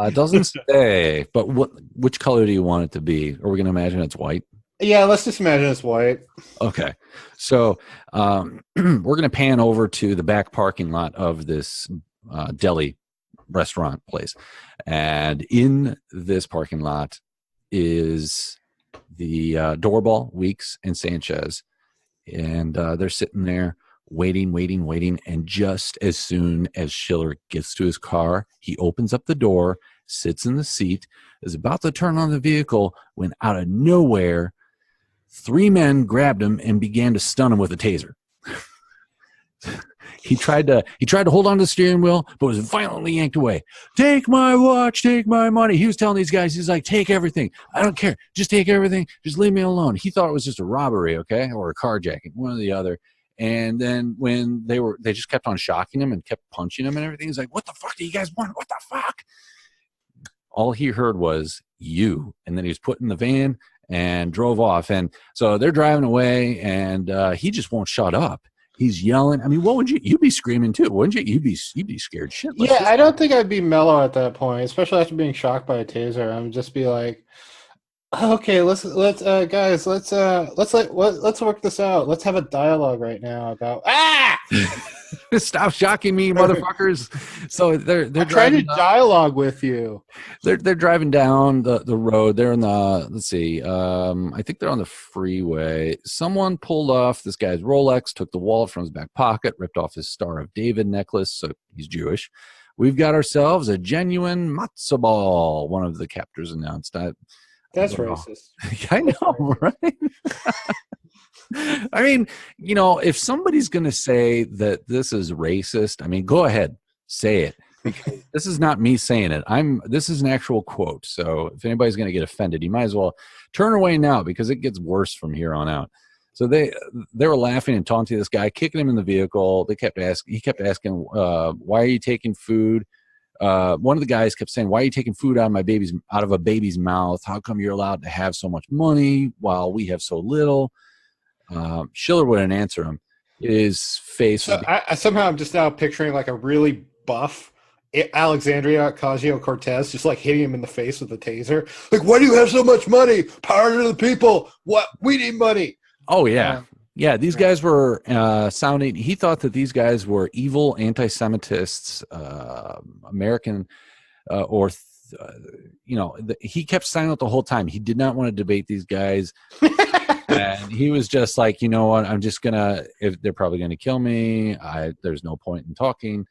It doesn't say, but which color do you want it to be? Are we going to imagine it's white? Yeah, let's just imagine it's white. Okay. So we're going to pan over to the back parking lot of this deli restaurant place. And in this parking lot is the Doorbell, Weeks, and Sanchez. And they're sitting there waiting. And just as soon as Schiller gets to his car, he opens up the door, sits in the seat, is about to turn on the vehicle when out of nowhere, 3 men grabbed him and began to stun him with a taser. He tried to hold on to the steering wheel, but was violently yanked away. Take my watch, take my money. He was telling these guys, he's like, take everything. I don't care. Just take everything. Just leave me alone. He thought it was just a robbery, okay, or a carjacking, one or the other. And then when they just kept on shocking him and kept punching him and everything. He's like, what the fuck do you guys want? What the fuck? All he heard was you. And then he was put in the van and drove off. And so they're driving away, and he just won't shut up. He's yelling. I mean, what would you'd be screaming too, wouldn't you? You'd be scared shitless. Yeah, I don't think I'd be mellow at that point, especially after being shocked by a taser. I would just be like, okay, let's guys, let's work this out. Let's have a dialogue right now about Stop shocking me, motherfuckers. So they're trying to dialogue with you. They're driving down the road. They're in the, let's see, I think they're on the freeway. Someone pulled off this guy's Rolex, took the wallet from his back pocket, ripped off his Star of David necklace, so he's Jewish. We've got ourselves a genuine matzo ball, one of the captors announced. That's racist. I know, right? I mean, if somebody's going to say that this is racist, I mean, go ahead, say it. Because this is not me saying it. This is an actual quote. So if anybody's going to get offended, you might as well turn away now, because it gets worse from here on out. So they were laughing and taunting this guy, kicking him in the vehicle. He kept asking, why are you taking food? One of the guys kept saying, why are you taking food out of a baby's mouth? How come you're allowed to have so much money while we have so little? Schiller wouldn't answer him. His face. So somehow I'm just now picturing like a really buff Alexandria Ocasio-Cortez just like hitting him in the face with a taser. Like, why do you have so much money? Power to the people. What? We need money. Oh, yeah. Yeah, these guys were sounding. He thought that these guys were evil anti-Semitists, American, he kept silent the whole time. He did not want to debate these guys. And he was just like, you know what, I'm just if they're probably going to kill me, there's no point in talking.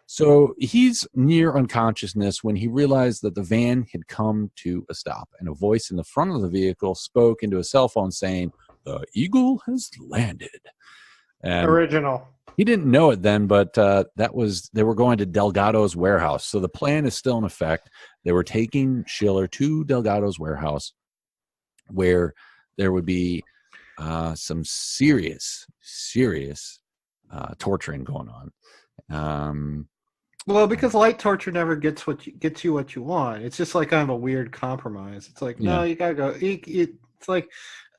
So he's near unconsciousness when he realized that the van had come to a stop, and a voice in the front of the vehicle spoke into a cell phone saying, "The Eagle has landed." And original. He didn't know it then, but they were going to Delgado's warehouse. So the plan is still in effect. They were taking Schiller to Delgado's warehouse, where there would be some serious torturing going on. Well, because light torture never gets you what you want. It's just like kind of a weird compromise. It's like, no, you gotta go. It's like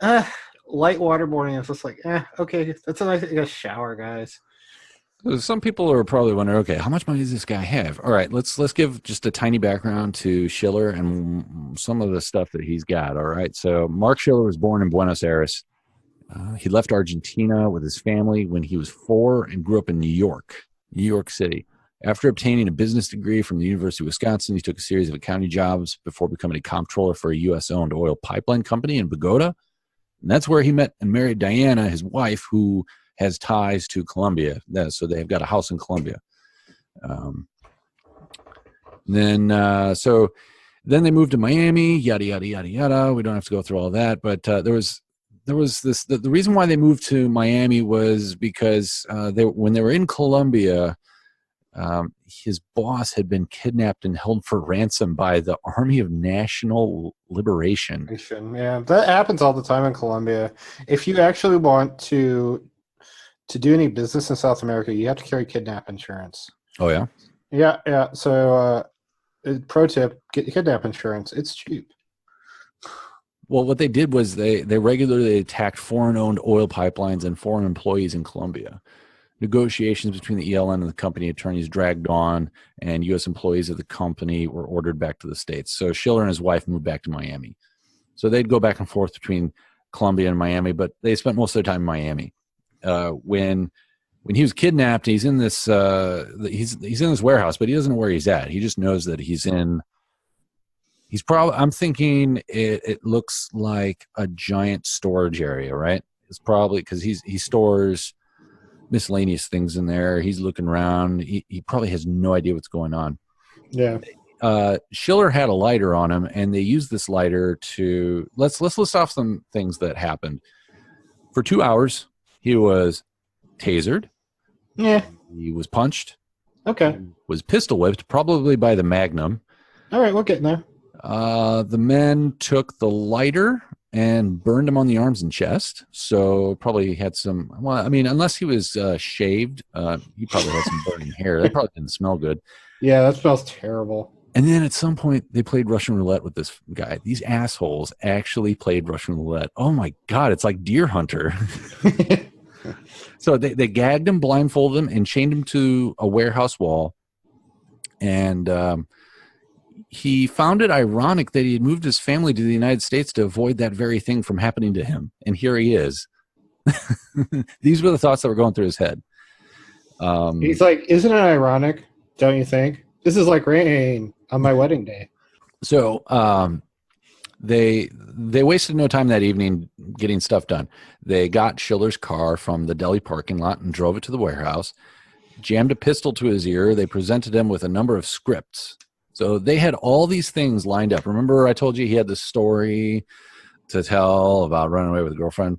light waterboarding. It's just like, okay, that's a nice thing. A shower, guys. Some people are probably wondering, okay, how much money does this guy have? All right, let's give just a tiny background to Schiller and some of the stuff that he's got. All right, so Mark Schiller was born in Buenos Aires. He left Argentina with his family when he was 4 and grew up in New York City. After obtaining a business degree from the University of Wisconsin, he took a series of accounting jobs before becoming a comptroller for a U.S.-owned oil pipeline company in Bogota. And that's where he met and married Diana, his wife, who has ties to Colombia. So they've got a house in Colombia. Then they moved to Miami, yada, yada, yada, yada. We don't have to go through all that. But there was this, the reason why they moved to Miami was because when they were in Colombia, his boss had been kidnapped and held for ransom by the Army of National Liberation. Yeah, that happens all the time in Colombia. If you actually want to do any business in South America, you have to carry kidnap insurance. Oh, yeah? Yeah. So, pro tip, get kidnap insurance. It's cheap. Well, what they did was they regularly attacked foreign-owned oil pipelines and foreign employees in Colombia. Negotiations between the ELN and the company attorneys dragged on, and U.S. employees of the company were ordered back to the States. So Schiller and his wife moved back to Miami. So they'd go back and forth between Colombia and Miami, but they spent most of their time in Miami. When he was kidnapped, he's in this he's in this warehouse, but he doesn't know where he's at. He just knows that he's probably, I'm thinking it looks like a giant storage area, right? It's probably because he stores miscellaneous things in there. He's looking around. He probably has no idea what's going on. Yeah. Schiller had a lighter on him, and they used this lighter to let's list off some things that happened. For 2 hours, he was tasered. Yeah. He was punched. Okay. Was pistol whipped, probably by the Magnum. All right, we're getting there. The men took the lighter and burned him on the arms and chest. So probably had some, well, I mean, unless he was shaved, he probably had some burning hair. That probably didn't smell good. Yeah, that smells terrible. And then at some point, they played Russian roulette with this guy. These assholes actually played Russian roulette. Oh, my God. It's like Deer Hunter. So they gagged him, blindfolded him, and chained him to a warehouse wall. And he found it ironic that he had moved his family to the United States to avoid that very thing from happening to him. And here he is. These were the thoughts that were going through his head. He's like, isn't it ironic? Don't you think? This is like rain on my wedding day. So they wasted no time that evening getting stuff done. They got Schiller's car from the deli parking lot and drove it to the warehouse, jammed a pistol to his ear. They presented him with a number of scripts. So they had all these things lined up. Remember I told you he had this story to tell about running away with a girlfriend?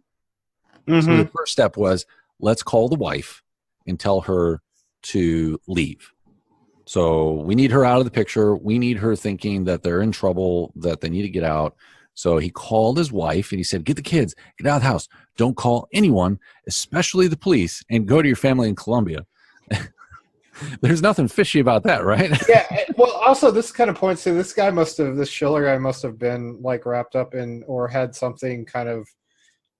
Mm-hmm. So the first step was, let's call the wife and tell her to leave. So we need her out of the picture. We need her thinking that they're in trouble, that they need to get out. So he called his wife and he said, get the kids, get out of the house. Don't call anyone, especially the police, and go to your family in Colombia. There's nothing fishy about that, right? Yeah. Well, also this kind of points to this Schiller guy must have been like wrapped up in or had something kind of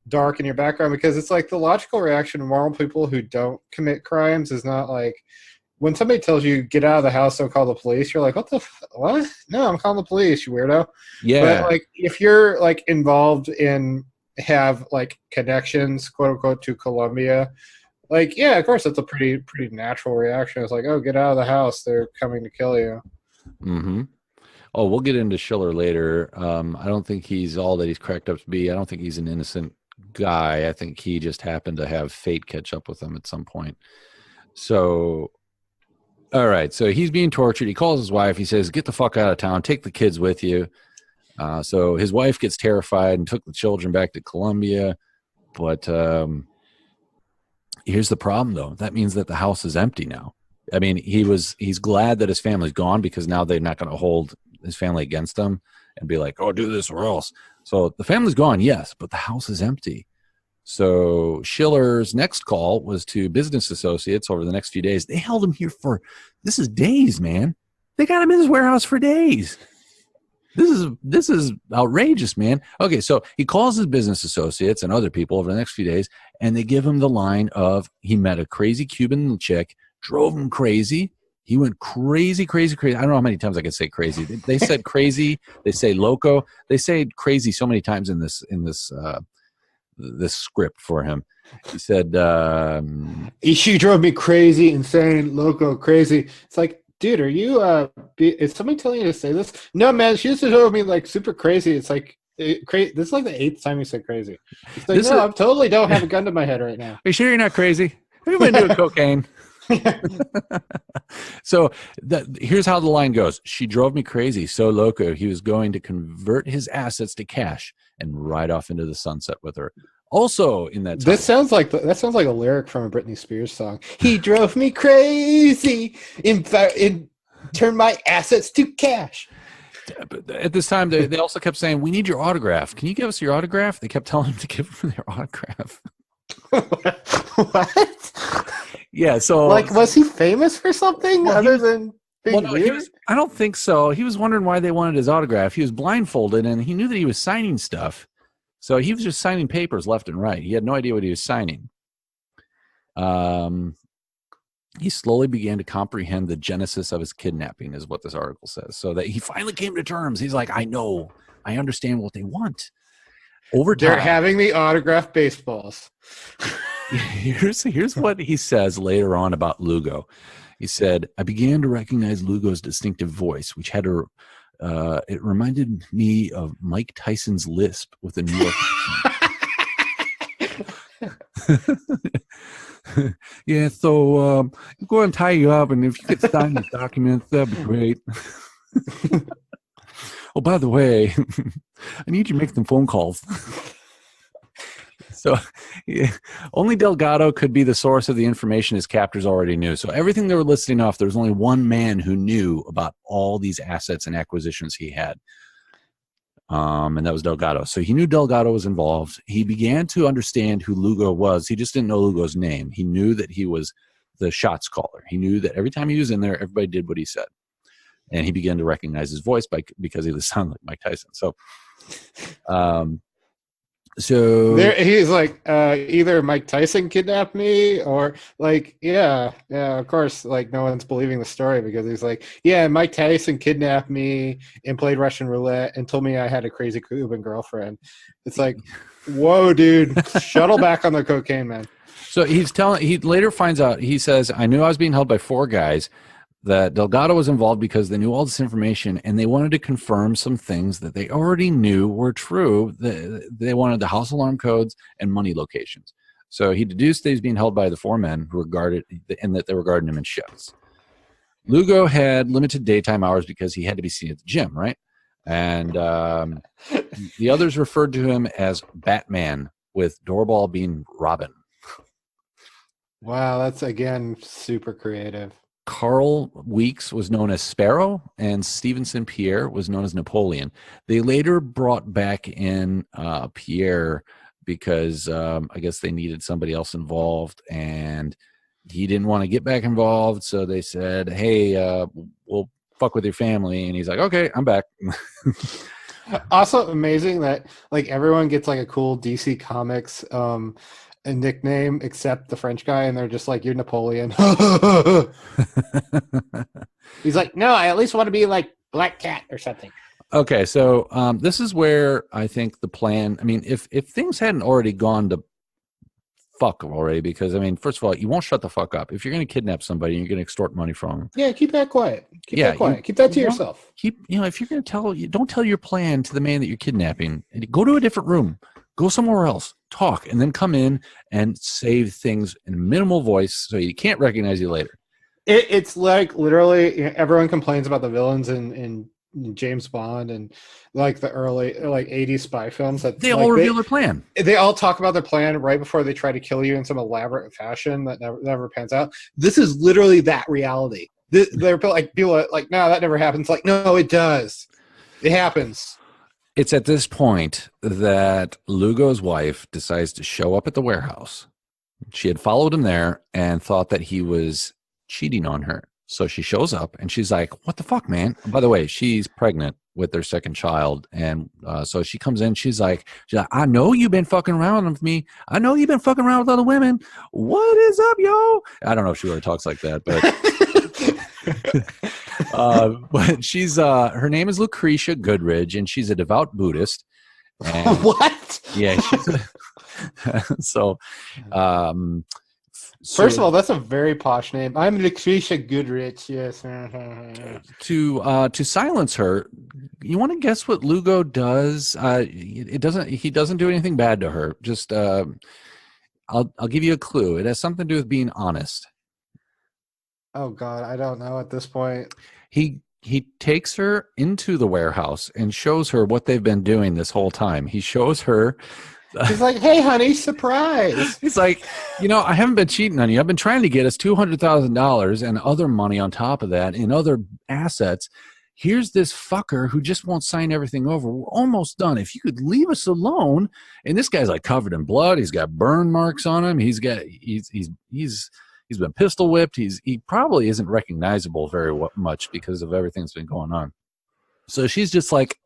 dark in your background, because it's like the logical reaction of moral people who don't commit crimes is not like, when somebody tells you get out of the house, don't call the police, you're like, what? No, I'm calling the police, you weirdo. Yeah. But like, if you're like involved in, have like connections, quote unquote, to Colombia, like, yeah, of course, that's a pretty natural reaction. It's like, oh, get out of the house, they're coming to kill you. Mm-hmm. Oh, we'll get into Schiller later. I don't think he's all that he's cracked up to be. I don't think he's an innocent guy. I think he just happened to have fate catch up with him at some point. So, all right. So he's being tortured. He calls his wife. He says, get the fuck out of town. Take the kids with you. So his wife gets terrified and took the children back to Colombia. But here's the problem, though. That means that the house is empty now. I mean, he's glad that his family's gone, because now they're not going to hold his family against him and be like, oh, do this or else. So the family's gone, yes, but the house is empty. So Schiller's next call was to business associates over the next few days. They held him here this is days, man. They got him in his warehouse for days. This is outrageous, man. Okay, so he calls his business associates and other people over the next few days, and they give him the line of, he met a crazy Cuban chick, drove him crazy. He went crazy. I don't know how many times I can say crazy. They said crazy. They say loco. They say crazy so many times in this script for him. He said, she drove me crazy, insane, loco, crazy. It's like, dude, are you is somebody telling you to say this? No, man, she just drove me like super crazy. It's like this is like the 8th time you said crazy. It's like, I totally don't have a gun to my head right now. Are you sure you're not crazy? Have you been doing cocaine? So here's how the line goes. She drove me crazy, so loco, he was going to convert his assets to cash and ride off into the sunset with her. Also in that time, that sounds like a lyric from a Britney Spears song. He drove me crazy and turned my assets to cash. But at this time, they also kept saying, we need your autograph. Can you give us your autograph? They kept telling him to give them their autograph. What? Yeah, so like, was he famous for something other than being no, weird? I don't think so. He was wondering why they wanted his autograph. He was blindfolded, and he knew that he was signing stuff. So he was just signing papers left and right. He had no idea what he was signing. He slowly began to comprehend the genesis of his kidnapping, is what this article says. So that he finally came to terms. He's like, I understand what they want. Over time, They're having the autographed baseballs. here's what he says later on about Lugo. He said, I began to recognize Lugo's distinctive voice, which had it reminded me of Mike Tyson's lisp with a New York accent. Yeah, so go ahead and tie you up, and if you could sign these documents, that'd be great. Oh, by the way, I need you to make some phone calls. So yeah, only Delgado could be the source of the information his captors already knew. So everything they were listing off, there was only one man who knew about all these assets and acquisitions he had. And that was Delgado. So he knew Delgado was involved. He began to understand who Lugo was. He just didn't know Lugo's name. He knew that he was the shots caller. He knew that every time he was in there, everybody did what he said. And he began to recognize his voice because he was sounding like Mike Tyson. So there, he's like, either Mike Tyson kidnapped me, or like, yeah, of course, like no one's believing the story because he's like, yeah, Mike Tyson kidnapped me and played Russian roulette and told me I had a crazy Cuban girlfriend. It's like, whoa, dude, shuttle back on the cocaine, man. So he later finds out, he says, I knew I was being held by 4 guys, that Delgado was involved because they knew all this information and they wanted to confirm some things that they already knew were true. They wanted the house alarm codes and money locations. So he deduced that he's being held by the 4 men who and that they were guarding him in shifts. Lugo had limited daytime hours because he had to be seen at the gym, right? And the others referred to him as Batman, with Doorbell being Robin. Wow, that's again super creative. Carl Weeks was known as Sparrow, and Stevenson Pierre was known as Napoleon. They later brought back in Pierre because I guess they needed somebody else involved, and he didn't want to get back involved. So they said, hey, we'll fuck with your family. And he's like, okay, I'm back. Also amazing that like everyone gets like a cool DC Comics a nickname except the French guy, and they're just like, you're Napoleon. He's like, no, I at least want to be like Black Cat or something. Okay, so this is where I think the plan, I mean, if things hadn't already gone to fuck already, because I mean, first of all, you won't shut the fuck up. If you're going to kidnap somebody, you're going to extort money from them. Yeah, keep that quiet. Keep that quiet. Keep that to yourself. If you're going to don't tell your plan to the man that you're kidnapping. Go to a different room. Go somewhere else, talk, and then come in and say things in minimal voice so you can't recognize you later. It's like literally everyone complains about the villains in James Bond and like the early like 80s spy films that they all reveal their plan. They all talk about their plan right before they try to kill you in some elaborate fashion that never pans out. This is literally that reality. They're like, people are like, no, that never happens. Like, no, it does. It happens. It's at this point that Lugo's wife decides to show up at the warehouse. She had followed him there and thought that he was cheating on her. So she shows up and she's like, what the fuck, man? And by the way, she's pregnant with their second child. And so she comes in, she's like, I know you've been fucking around with me. I know you've been fucking around with other women. What is up, yo? I don't know if she really talks like that, but but she's her name is Lucretia Goodridge, and she's a devout Buddhist. And, what? Yeah, she's so first of all, that's a very posh name. I'm Lucretia Goodrich. Yes. To silence her, you want to guess what Lugo does? He doesn't do anything bad to her. Just I'll give you a clue. It has something to do with being honest. Oh God, I don't know at this point. He takes her into the warehouse and shows her what they've been doing this whole time. He shows her. He's like, hey, honey, surprise. He's like, I haven't been cheating on you. I've been trying to get us $200,000 and other money on top of that and other assets. Here's this fucker who just won't sign everything over. We're almost done. If you could leave us alone. And this guy's like covered in blood. He's got burn marks on him. He's He's been pistol whipped. He probably isn't recognizable very much because of everything that's been going on. So she's just like,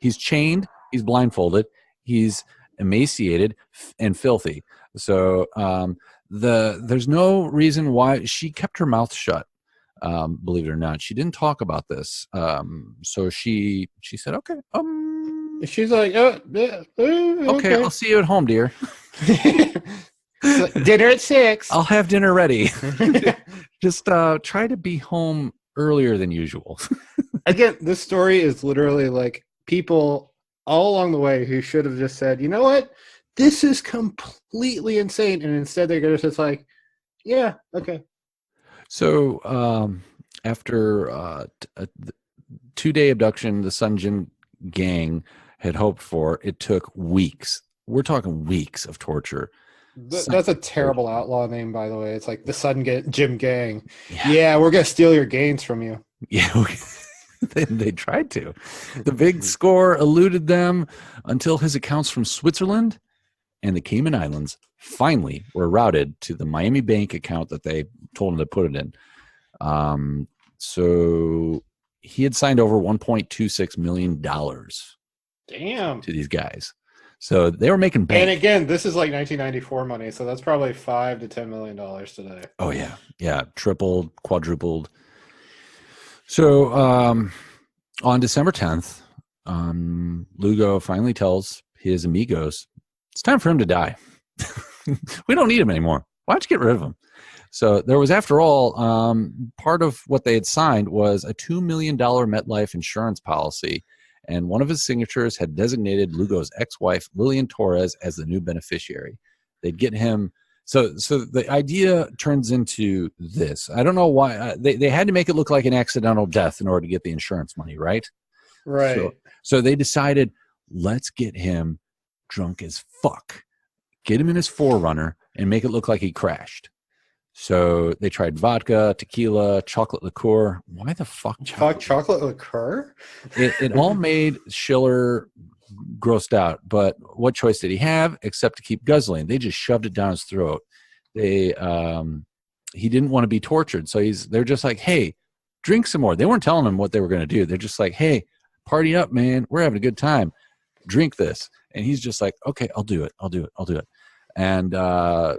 he's chained, he's blindfolded, he's emaciated and filthy. So there's no reason why she kept her mouth shut. Believe it or not, she didn't talk about this. So she said, okay, she's like, okay, I'll see you at home, dear. Dinner at 6. I'll have dinner ready. Just try to be home earlier than usual. Again, this story is literally like people all along the way who should have just said, you know what, this is completely insane, and instead they're just like, yeah, okay. So after a 2-day abduction, the Sun Jin gang had hoped for, it took weeks. We're talking weeks of torture. That's a terrible outlaw name, by the way. It's like the Sun Jim gang. Yeah, we're going to steal your gains from you. Yeah, they tried to. The big score eluded them until his accounts from Switzerland and the Cayman Islands finally were routed to the Miami bank account that they told him to put it in. So he had signed over $1.26 million. Damn. To these guys. So they were making bank. And again, this is like 1994 money, so that's probably $5 to $10 million today. Oh yeah, yeah, tripled, quadrupled. So on December 10th, Lugo finally tells his amigos it's time for him to die. We don't need him anymore. Why don't you get rid of him? So there was, after all, part of what they had signed was a $2 million MetLife insurance policy. And one of his signatures had designated Lugo's ex-wife, Lillian Torres, as the new beneficiary. They'd get him. So the idea turns into this. I don't know why. They had to make it look like an accidental death in order to get the insurance money, right? Right. So they decided, let's get him drunk as fuck. Get him in his 4Runner and make it look like he crashed. So they tried vodka, tequila, chocolate liqueur. Why the fuck chocolate liqueur? It all made Schiller grossed out. But what choice did he have except to keep guzzling? They just shoved it down his throat. He didn't want to be tortured. So they're just like, hey, drink some more. They weren't telling him what they were going to do. They're just like, hey, party up, man. We're having a good time. Drink this. And he's just like, okay, I'll do it. And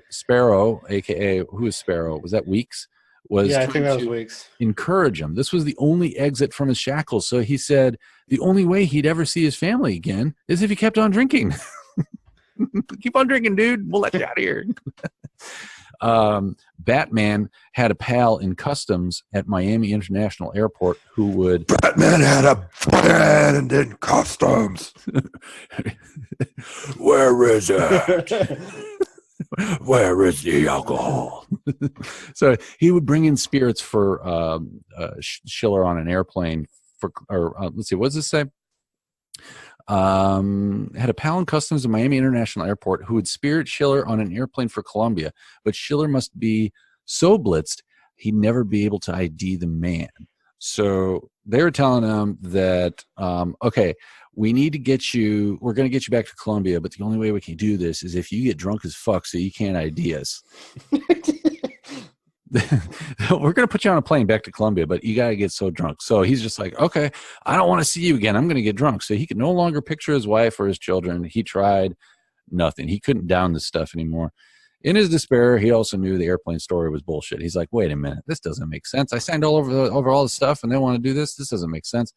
Sparrow, a.k.a. who is Sparrow? Was that Weeks? I think that was Weeks. Encourage him. This was the only exit from his shackles. So he said the only way he'd ever see his family again is if he kept on drinking. Keep on drinking, dude. We'll let you out of here. Batman had a pal in customs at Miami International Airport who would... Batman had a friend in customs. Where is it? Where is the alcohol? So he would bring in spirits for Schiller on an airplane. Let's see, what does this say? Had a pal in customs at Miami International Airport who would spirit Schiller on an airplane for Colombia, but Schiller must be so blitzed he'd never be able to ID the man. So they were telling him that, okay, we're going to get you back to Colombia, but the only way we can do this is if you get drunk as fuck so you can't ID us. We're going to put you on a plane back to Colombia, but you got to get so drunk. So he's just like, okay, I don't want to see you again. I'm going to get drunk. So he could no longer picture his wife or his children. He tried nothing. He couldn't down this stuff anymore. In his despair, he also knew the airplane story was bullshit. He's like, wait a minute, this doesn't make sense. I signed over all this stuff and they want to do this. This doesn't make sense.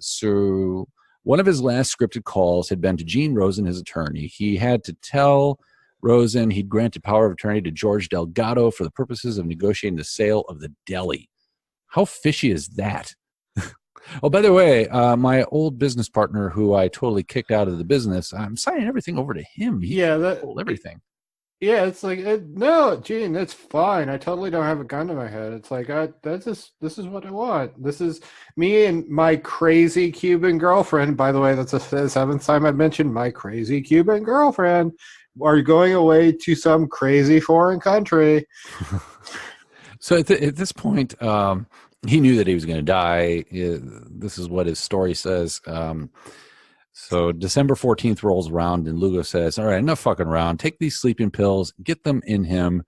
So one of his last scripted calls had been to Gene Rosen, his attorney. He had to tell Rosen he'd granted power of attorney to George Delgado for the purposes of negotiating the sale of the deli. How fishy is that? Oh, by the way, my old business partner who I totally kicked out of the business, I'm signing everything over to him. He sold everything. Yeah, it's like, no, Gene, that's fine. I totally don't have a gun to my head. It's like, this is what I want. This is me and my crazy Cuban girlfriend. By the way, that's the 7th time I've mentioned my crazy Cuban girlfriend. Are going away to some crazy foreign country. So at this point, he knew that he was going to die. This is what his story says. So December 14th rolls around, and Lugo says, all right, enough fucking around. Take these sleeping pills, get them in him.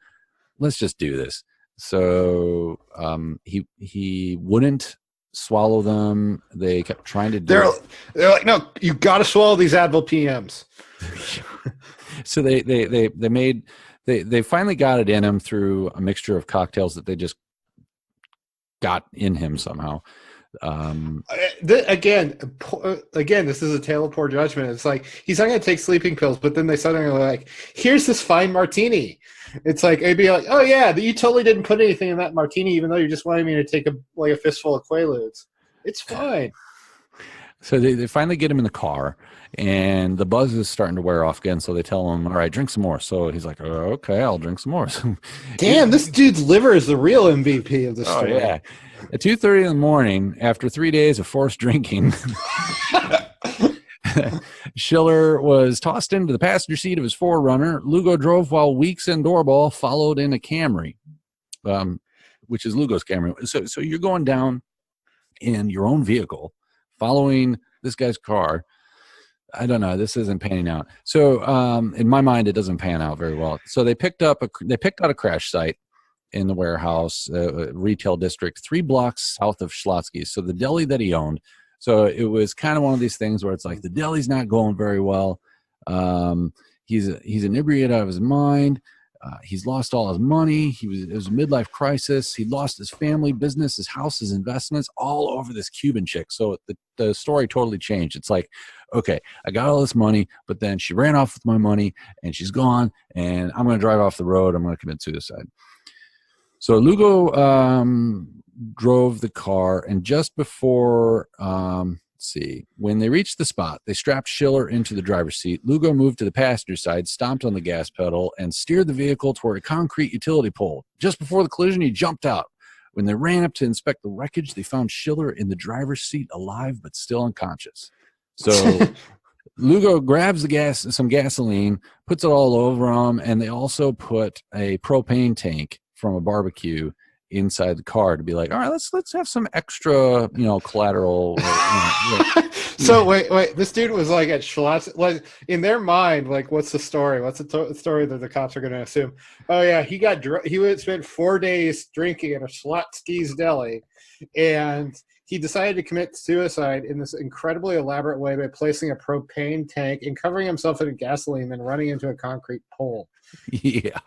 Let's just do this. So he wouldn't swallow them. They kept trying to do it. They're like, no, you got to swallow these Advil PMs. So they finally got it in him through a mixture of cocktails that they just got in him somehow. Again, this is a tale of poor judgment. It's like he's not going to take sleeping pills, but then they suddenly are like, "Here's this fine martini." It's like it'd be like, "Oh yeah, you totally didn't put anything in that martini, even though you just wanted me to take a fistful of Quaaludes. It's fine." So they finally get him in the car, and the buzz is starting to wear off again. So they tell him, all right, drink some more. So he's like, okay, I'll drink some more. Damn, this dude's liver is the real MVP of the story. Oh, yeah. At 2:30 in the morning, after 3 days of forced drinking, Schiller was tossed into the passenger seat of his Forerunner. Lugo drove while Weeks and Doorbell followed in a Camry, which is Lugo's Camry. So you're going down in your own vehicle, following this guy's car. I don't know. This isn't panning out. So in my mind, it doesn't pan out very well. So they picked out a crash site in the warehouse retail district 3 blocks south of Schlotsky's. So the deli that he owned. So it was kind of one of these things where it's like the deli's not going very well. He's inebriated out of his mind. He's lost all his money. It was a midlife crisis. He lost his family, business, his house, his investments, all over this Cuban chick. So the story totally changed. It's like, okay, I got all this money, but then she ran off with my money and she's gone, and I'm going to drive off the road. I'm going to commit suicide. So Lugo drove the car, and just before, when they reached the spot, they strapped Schiller into the driver's seat. Lugo moved to the passenger side, stomped on the gas pedal, and steered the vehicle toward a concrete utility pole. Just before the collision, he jumped out. When they ran up to inspect the wreckage, they found Schiller in the driver's seat, alive but still unconscious. So Lugo grabs some gasoline, puts it all over him, and they also put a propane tank from a barbecue inside the car to be like, all right, let's have some extra, collateral. So wait, this dude was like at Schlotz. Like in their mind, like, what's the story? What's the story that the cops are going to assume? Oh yeah, he would spend 4 days drinking at a Schlotsky's deli, and he decided to commit suicide in this incredibly elaborate way by placing a propane tank and covering himself in gasoline, then running into a concrete pole. Yeah.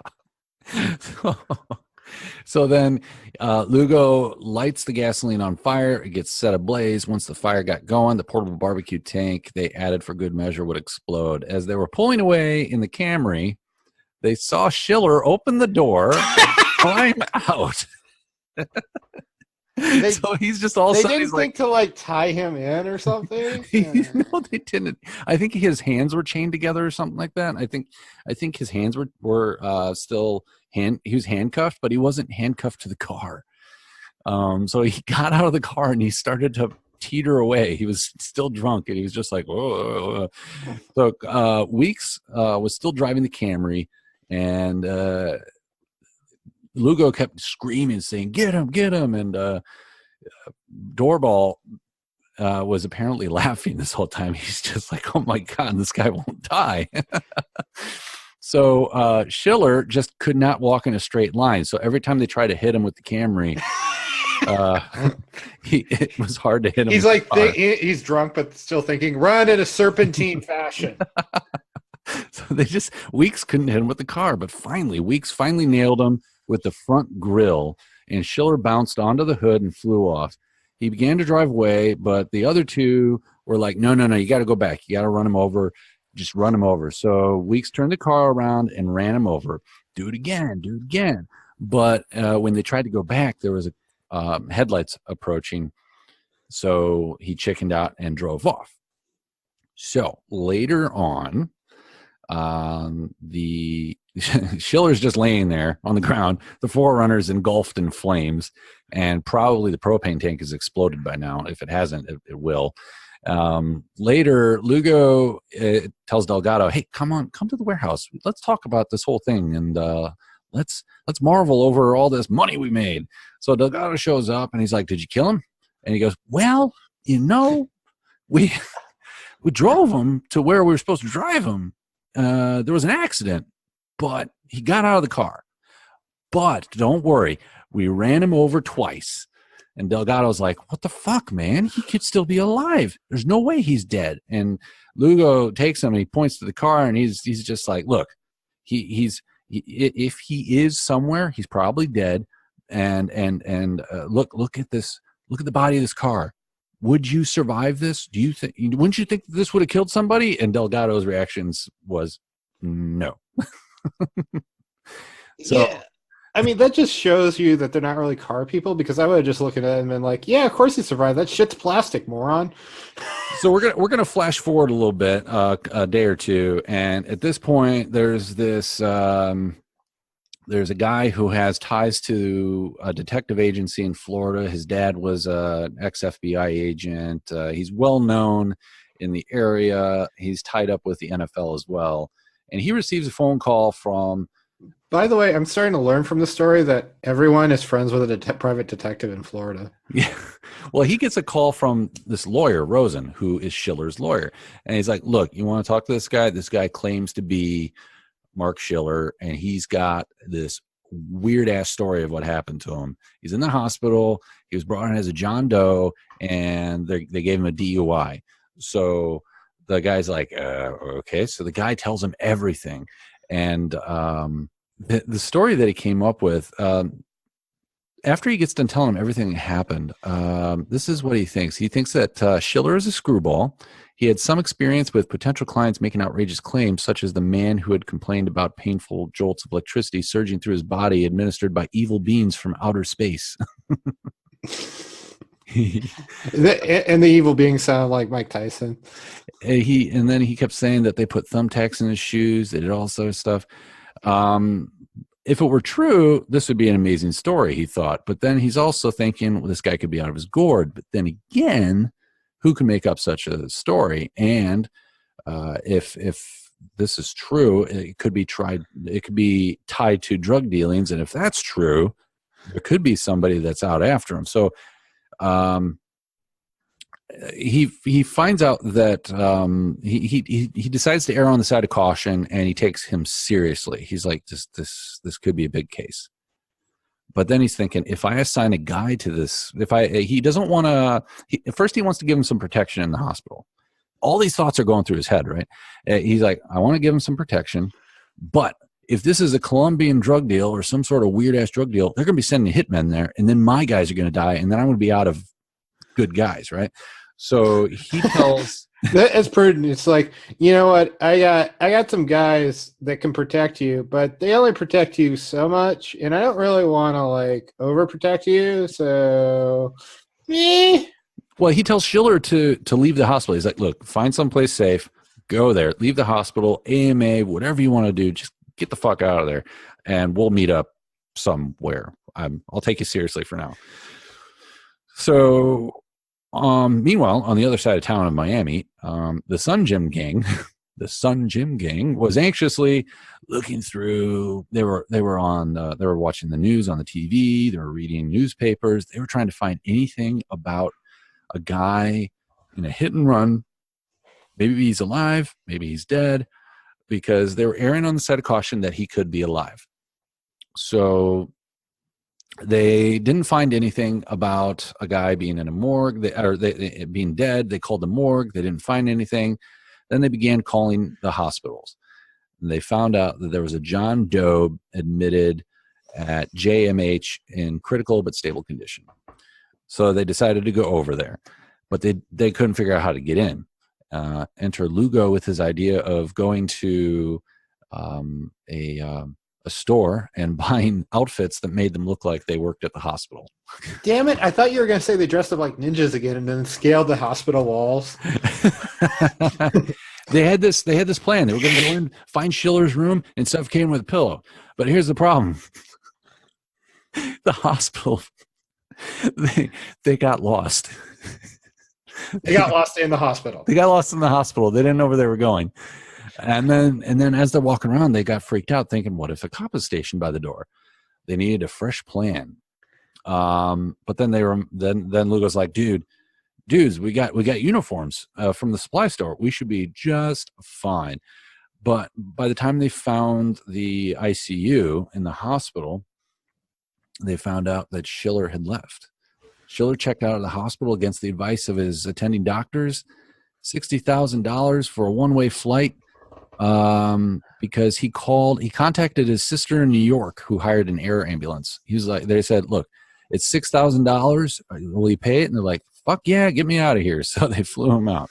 So then Lugo lights the gasoline on fire. It gets set ablaze. Once the fire got going, the portable barbecue tank they added for good measure would explode. As they were pulling away in the Camry, they saw Schiller open the door and climb out. So he's just all. They didn't think to tie him in or something. No, they didn't. I think his hands were chained together or something like that. I think his hands were still he was handcuffed, but he wasn't handcuffed to the car. So he got out of the car and he started to teeter away. He was still drunk and he was just like, whoa. So Weeks was still driving the Camry, and Lugo kept screaming, saying, get him. And Doorbell was apparently laughing this whole time. He's just like, oh my God, this guy won't die. So Schiller just could not walk in a straight line. So every time they tried to hit him with the Camry, it was hard to hit him. He's like, he's drunk, but still thinking, run in a serpentine fashion. So Weeks couldn't hit him with the car, but Weeks finally nailed him with the front grill, and Schiller bounced onto the hood and flew off. He began to drive away, but the other two were like, no, you got to go back. You got to run him over. Just run him over. So Weeks turned the car around and ran him over. Do it again. But when they tried to go back, there was headlights approaching. So he chickened out and drove off. So later on, Schiller's just laying there on the ground. The Forerunner's engulfed in flames, and probably the propane tank has exploded by now. If it hasn't, it will. Later, Lugo tells Delgado, hey, come to the warehouse. Let's talk about this whole thing, and let's marvel over all this money we made. So Delgado shows up, and he's like, did you kill him? And he goes, well, we We drove him to where we were supposed to drive him. There was an accident, but he got out of the car. But don't worry, we ran him over twice. And Delgado's like, what the fuck, man? He could still be alive. There's no way he's dead. And Lugo takes him and he points to the car and he's just like, look, if he is somewhere, he's probably dead. And look at this. Look at the body of this car. Would you survive this? Wouldn't you think this would have killed somebody? And Delgado's reactions was no. So, yeah. I mean, that just shows you that they're not really car people, because I would have just looked at it and been like, yeah, of course he survived. That shit's plastic, moron. So we're gonna flash forward a little bit, a day or two, and at this point, there's this there's a guy who has ties to a detective agency in Florida. His dad was an ex-FBI agent. He's well known in the area. He's tied up with the NFL as well, and he receives a phone call from. By the way, I'm starting to learn from the story that everyone is friends with a private detective in Florida. Yeah. Well, he gets a call from this lawyer, Rosen, who is Schiller's lawyer. And he's like, look, you want to talk to this guy? This guy claims to be Mark Schiller, and he's got this weird-ass story of what happened to him. He's in the hospital. He was brought in as a John Doe, and they gave him a DUI. So the guy's like, okay. So the guy tells him everything. And the story that he came up with, after he gets done telling him everything that happened, this is what he thinks. He thinks that Schiller is a screwball. He had some experience with potential clients making outrageous claims, such as the man who had complained about painful jolts of electricity surging through his body administered by evil beings from outer space. And the evil beings sound like Mike Tyson. And then he kept saying that they put thumbtacks in his shoes. They did all sort of stuff. If it were true, this would be an amazing story, he thought. But then he's also thinking, well, this guy could be out of his gourd. But then again, who can make up such a story? And if this is true, it could be tied to drug dealings. And if that's true, there could be somebody that's out after him. So he finds out that he decides to err on the side of caution, and he takes him seriously. He's like, this could be a big case. But then he's thinking, if I assign a guy to this, he doesn't want to. First, he wants to give him some protection in the hospital. All these thoughts are going through his head, right? He's like, I want to give him some protection, but if this is a Colombian drug deal or some sort of weird ass drug deal, they're going to be sending hitmen there, and then my guys are going to die, and then I'm going to be out of good guys, right? So he tells. That's prudent. It's like, you know what? I got some guys that can protect you, but they only protect you so much, and I don't really want to like overprotect you. So, Well, he tells Schiller to leave the hospital. He's like, look, find someplace safe, go there, leave the hospital, AMA, whatever you want to do, just get the fuck out of there, and we'll meet up somewhere. I'll take you seriously for now. So. Meanwhile, on the other side of town in Miami, the Sun Gym gang, was anxiously looking through. They were watching the news on the TV. They were reading newspapers. They were trying to find anything about a guy in a hit and run. Maybe he's alive. Maybe he's dead, because they were erring on the side of caution that he could be alive. So they didn't find anything about a guy being in a morgue, being dead. They called the morgue. They didn't find anything. Then they began calling the hospitals. And they found out that there was a John Doe admitted at JMH in critical but stable condition. So they decided to go over there. But they couldn't figure out how to get in. Enter Lugo with his idea of going to a store and buying outfits that made them look like they worked at the hospital. Damn it. I thought you were going to say they dressed up like ninjas again and then scaled the hospital walls. They had this plan. They were going to go in, find Schiller's room, and suffocate him with a pillow. But here's the problem. The hospital, they got lost. They got lost in the hospital. They got lost in the hospital. They didn't know where they were going. And then as they're walking around, they got freaked out thinking, what if a cop is stationed by the door? They needed a fresh plan. But then then Lugo's like, dude, dudes, we got uniforms from the supply store. We should be just fine. But by the time they found the ICU in the hospital, they found out that Schiller had left. Schiller checked out of the hospital against the advice of his attending doctors, $60,000 for a one-way flight, because he contacted his sister in New York, who hired an air ambulance. He was like, they said, look, it's $6,000. Will you pay it? And they're like, fuck yeah, get me out of here. So they flew him out.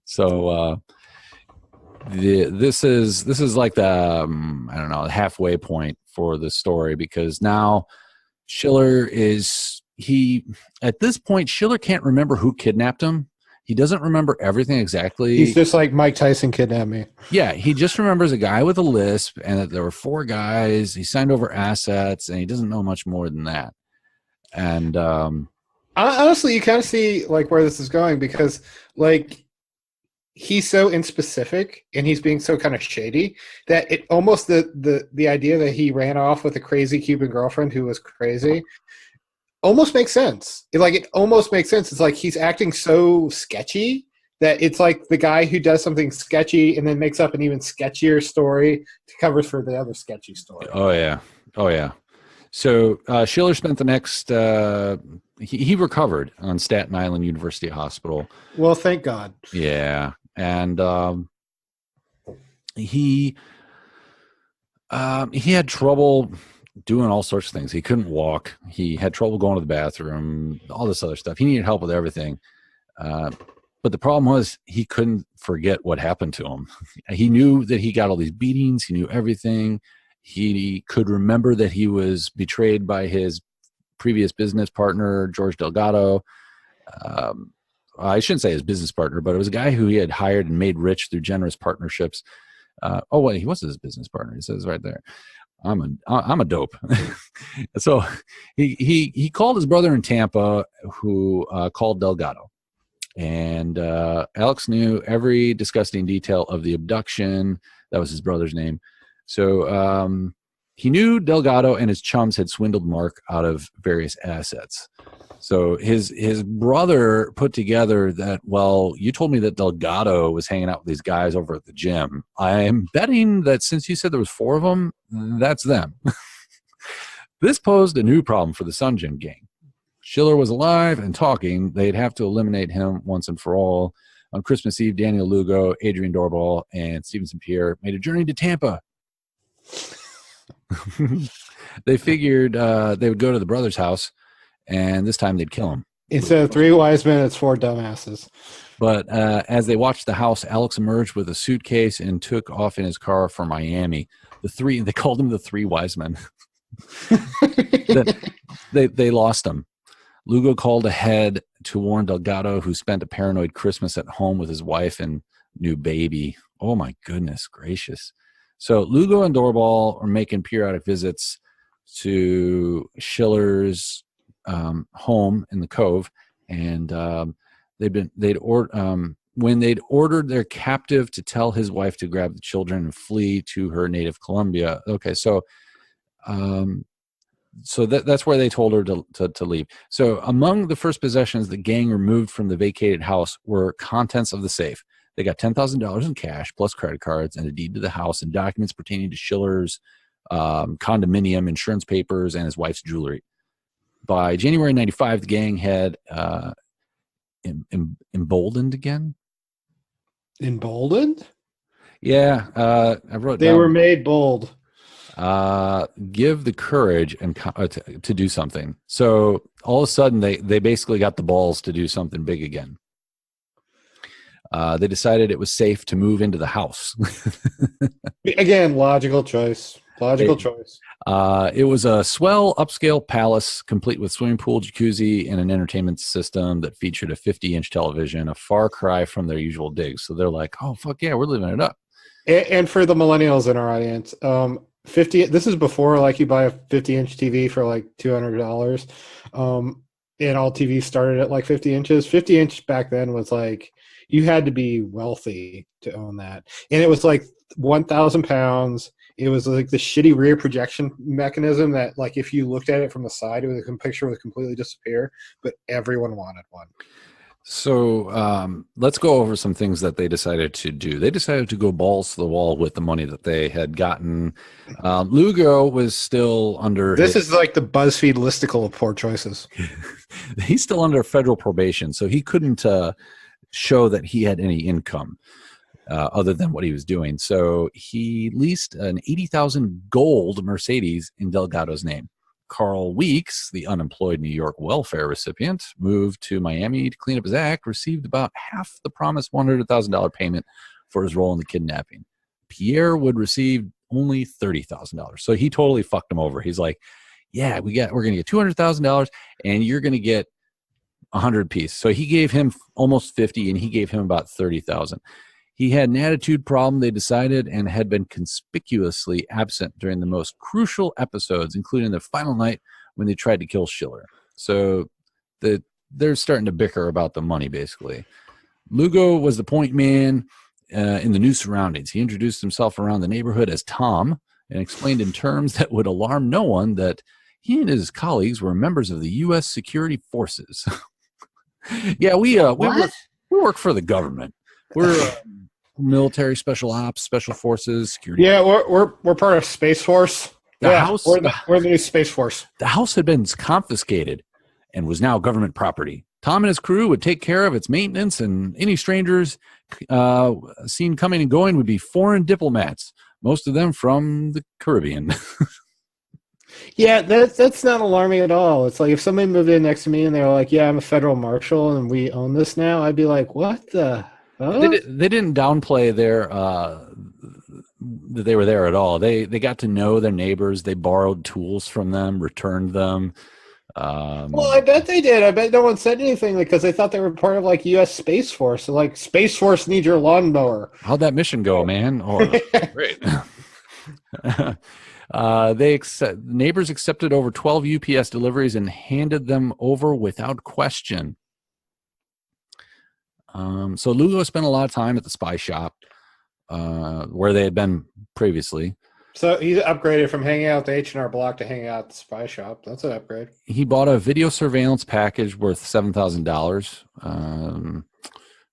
So this is like the I don't know, halfway point for the story, because now Schiller at this point Schiller can't remember who kidnapped him. He doesn't remember everything exactly. He's just like Mike Tyson kidnapped me. Yeah, he just remembers a guy with a lisp and that there were 4 guys. He signed over assets, and he doesn't know much more than that. And honestly, you kind of see like where this is going, because like he's so inspecific and he's being so kind of shady that it almost the idea that he ran off with a crazy Cuban girlfriend who was crazy almost makes sense. It almost makes sense. It's like he's acting so sketchy that it's like the guy who does something sketchy and then makes up an even sketchier story to cover for the other sketchy story. Oh yeah. So Schiller spent the next he recovered on Staten Island University Hospital. Well, thank God. Yeah. And he had trouble doing all sorts of things. He couldn't walk. He had trouble going to the bathroom, all this other stuff. He needed help with everything. But the problem was he couldn't forget what happened to him. He knew that he got all these beatings. He knew everything. He could remember that he was betrayed by his previous business partner, George Delgado. I shouldn't say his business partner, but it was a guy who he had hired and made rich through generous partnerships. He was his business partner. He says right there, I'm a dope. So he called his brother in Tampa, who called Delgado. And Alex knew every disgusting detail of the abduction. That was his brother's name. So he knew Delgado and his chums had swindled Mark out of various assets. So his brother put together that, well, you told me that Delgado was hanging out with these guys over at the gym. I'm betting that since you said there was 4 of them, that's them. This posed a new problem for the Sun Gym gang. Schiller was alive and talking. They'd have to eliminate him once and for all. On Christmas Eve, Daniel Lugo, Adrian Doorbal, and Stevenson Pierre made a journey to Tampa. They figured they would go to the brother's house, and this time they'd kill him. Instead of 3 wise men, it's 4 dumbasses. But as they watched the house, Alex emerged with a suitcase and took off in his car for Miami. They called him the 3 wise men. They lost him. Lugo called ahead to warn Delgado, who spent a paranoid Christmas at home with his wife and new baby. Oh my goodness gracious. So Lugo and Doorbal are making periodic visits to Schiller's home in the Cove, and when they'd ordered their captive to tell his wife to grab the children and flee to her native Colombia. Okay, so that's where they told her to leave. So among the first possessions the gang removed from the vacated house were contents of the safe. They got $10,000 in cash plus credit cards and a deed to the house and documents pertaining to Schiller's condominium, insurance papers, and his wife's jewelry. By January 95, the gang had emboldened again. Emboldened? Yeah, I wrote they down. Were made bold. Give the courage and to do something. So all of a sudden, they basically got the balls to do something big again. They decided it was safe to move into the house. Again, logical choice. It was a swell upscale palace complete with swimming pool, jacuzzi, and an entertainment system that featured a 50-inch television, a far cry from their usual digs. So they're like, oh, fuck yeah, we're living it up. And for the millennials in our audience, 50. This is before like you buy a 50-inch TV for like $200. And all TVs started at like 50 inches. 50 inch back then was like you had to be wealthy to own that, and it was like 1,000 pounds. It was like the shitty rear projection mechanism that, like, if you looked at it from the side, it would, the picture would completely disappear. But everyone wanted one. So let's go over some things that they decided to do. They decided to go balls to the wall with the money that they had gotten. Lugo was still under. This is like the BuzzFeed listicle of poor choices. He's still under federal probation, so he couldn't show that he had any income other than what he was doing. So he leased an $80,000 gold Mercedes in Delgado's name. Carl Weeks, the unemployed New York welfare recipient, moved to Miami to clean up his act, received about half the promised $100,000 payment for his role in the kidnapping. Pierre would receive only $30,000. So he totally fucked him over. He's like, yeah, we're going to get $200,000 and you're going to get 100 piece. So he gave him almost 50 and he gave him about 30,000. He had an attitude problem, they decided, and had been conspicuously absent during the most crucial episodes, including the final night when they tried to kill Schiller. So they're starting to bicker about the money, basically. Lugo was the point man in the new surroundings. He introduced himself around the neighborhood as Tom and explained in terms that would alarm no one that he and his colleagues were members of the U.S. security forces. Yeah, we work for the government. We're military, special ops, special forces, security. Yeah, we're part of Space Force. We're the new Space Force. The house had been confiscated and was now government property. Tom and his crew would take care of its maintenance, and any strangers seen coming and going would be foreign diplomats, most of them from the Caribbean. Yeah, that's not alarming at all. It's like if somebody moved in next to me and they were like, yeah, I'm a federal marshal and we own this now, I'd be like, what the... Huh? They didn't downplay their that they were there at all. They got to know their neighbors. They borrowed tools from them, returned them. Well, I bet they did. I bet no one said anything because they thought they were part of like U.S. Space Force. So like Space Force needs your lawnmower. How'd that mission go, man? Oh, great. Neighbors accepted over 12 UPS deliveries and handed them over without question. So Lugo spent a lot of time at the spy shop where they had been previously. So he's upgraded from hanging out at the H&R Block to hanging out at the spy shop. That's an upgrade. He bought a video surveillance package worth $7,000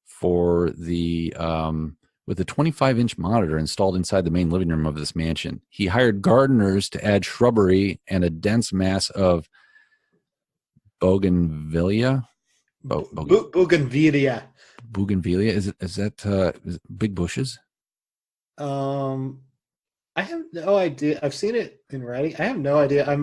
for the with a 25-inch monitor installed inside the main living room of this mansion. He hired gardeners to add shrubbery and a dense mass of bougainvillea. Bougainvillea. Bougainvillea, is that big bushes? I have no idea. I've seen it in writing. I have no idea. I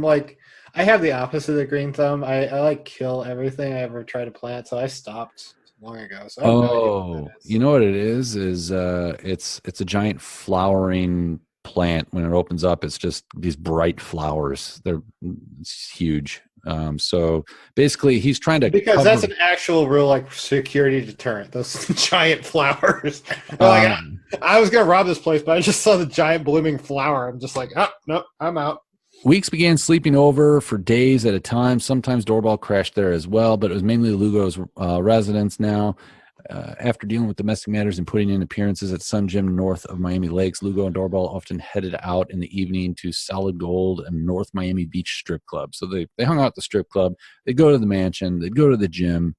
have the opposite of the green thumb. I like kill everything I ever try to plant, so I stopped long ago. So I have no idea what that is. You know what it is? It's a giant flowering plant. When it opens up, it's just these bright flowers. It's huge. So basically he's trying to because that's an actual real like security deterrent, those giant flowers. I was gonna rob this place, but I just saw the giant blooming flower. I'm just like, oh no, I'm out. Weeks began sleeping over for days at a time. Sometimes Doorbell crashed there as well, but it was mainly Lugo's residence now. After dealing with domestic matters and putting in appearances at Sun Gym north of Miami Lakes, Lugo and Doorbell often headed out in the evening to Solid Gold and North Miami Beach Strip Club. So they hung out at the strip club. They'd go to the mansion. They'd go to the gym.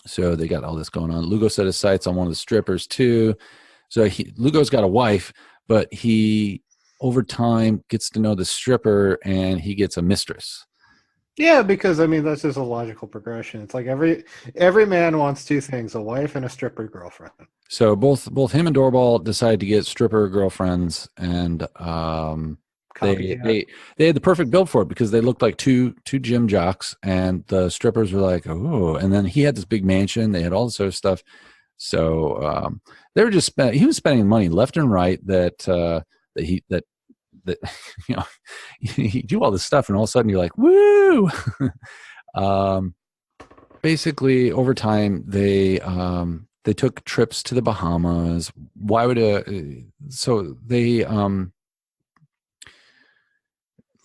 So they got all this going on. Lugo set his sights on one of the strippers too. So Lugo's got a wife, but he over time gets to know the stripper and he gets a mistress. Yeah, because I mean that's just a logical progression. It's like every man wants two things: a wife and a stripper girlfriend. So both him and Doorbell decided to get stripper girlfriends, and they had the perfect build for it because they looked like two gym jocks, and the strippers were like, oh, and then he had this big mansion. They had all this sort of stuff. So they were just he was spending money left and right that you know, you do all this stuff and all of a sudden you're like, woo. Basically over time they took trips to the Bahamas. Why would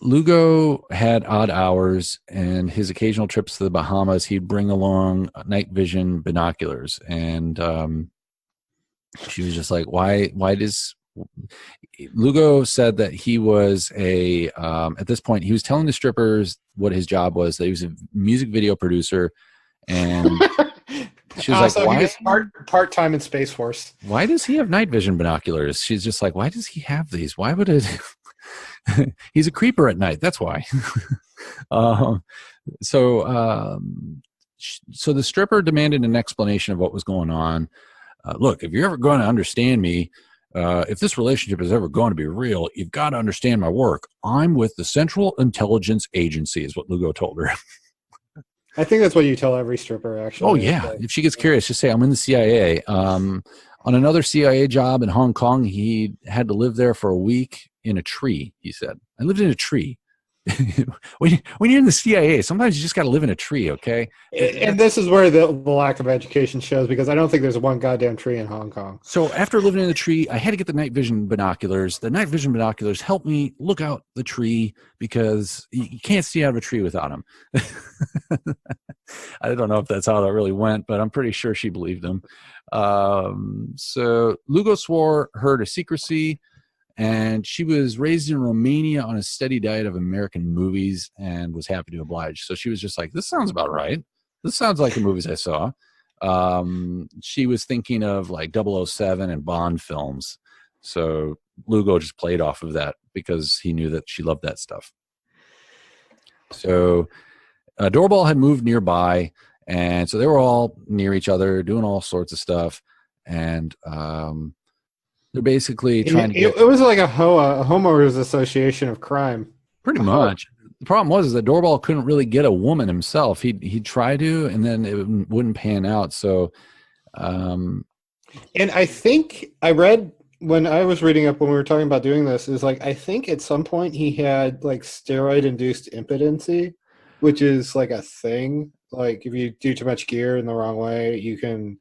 Lugo had odd hours, and his occasional trips to the Bahamas, he'd bring along night vision binoculars, and she was just like, why Lugo said that he was at this point, he was telling the strippers what his job was, that he was a music video producer. And she was Also, like, he why? was part-time in Space Force. Why does he have night vision binoculars? She's just like, why does he have these? Why would it? He's a creeper at night. That's why. um, so the stripper demanded an explanation of what was going on. Look, if you're ever going to understand me, if this relationship is ever going to be real, you've got to understand my work. I'm with the Central Intelligence Agency, is what Lugo told her. I think that's what you tell every stripper, actually. Oh, yeah. If she gets curious, just say, I'm in the CIA. On another CIA job in Hong Kong, he had to live there for a week in a tree, he said. I lived in a tree. when you're in the CIA, sometimes you just got to live in a tree, okay? And this is where the lack of education shows, because I don't think there's one goddamn tree in Hong Kong. So after living in the tree, I had to get the night vision binoculars. The night vision binoculars helped me look out the tree because you can't see out of a tree without them. I don't know if that's how that really went, but I'm pretty sure she believed him. So Lugo swore her to secrecy. And she was raised in Romania on a steady diet of American movies and was happy to oblige. So she was just like, this sounds about right. This sounds like the movies I saw. She was thinking of like 007 and Bond films. So Lugo just played off of that because he knew that she loved that stuff. So Doorbell had moved nearby. And so they were all near each other doing all sorts of stuff. And they're basically trying to get... It was like a homeowners association of crime. Pretty much. The problem was that Doorbell couldn't really get a woman himself. He'd try to, and then it wouldn't pan out. So, and I think I read when I was reading up when we were talking about doing this, is like I think at some point he had like steroid-induced impotency, which is like a thing. Like if you do too much gear in the wrong way, you can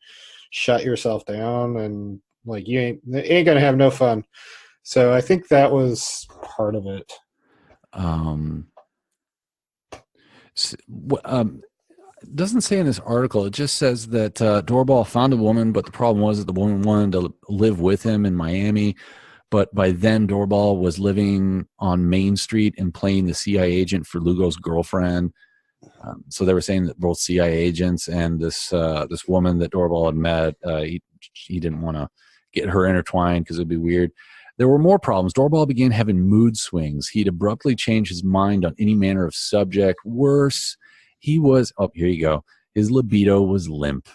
shut yourself down and like you ain't gonna have no fun. So I think that was part of it. Doesn't say in this article. It just says that Doorbell found a woman, but the problem was that the woman wanted to live with him in Miami. But by then, Doorbell was living on Main Street and playing the CIA agent for Lugo's girlfriend. So they were saying that both CIA agents and this woman that Doorbell had met, he didn't want to get her intertwined because it'd be weird. There were more problems. Doorbell began having mood swings. He'd abruptly change his mind on any manner of subject. Worse, he was, here you go. His libido was limp.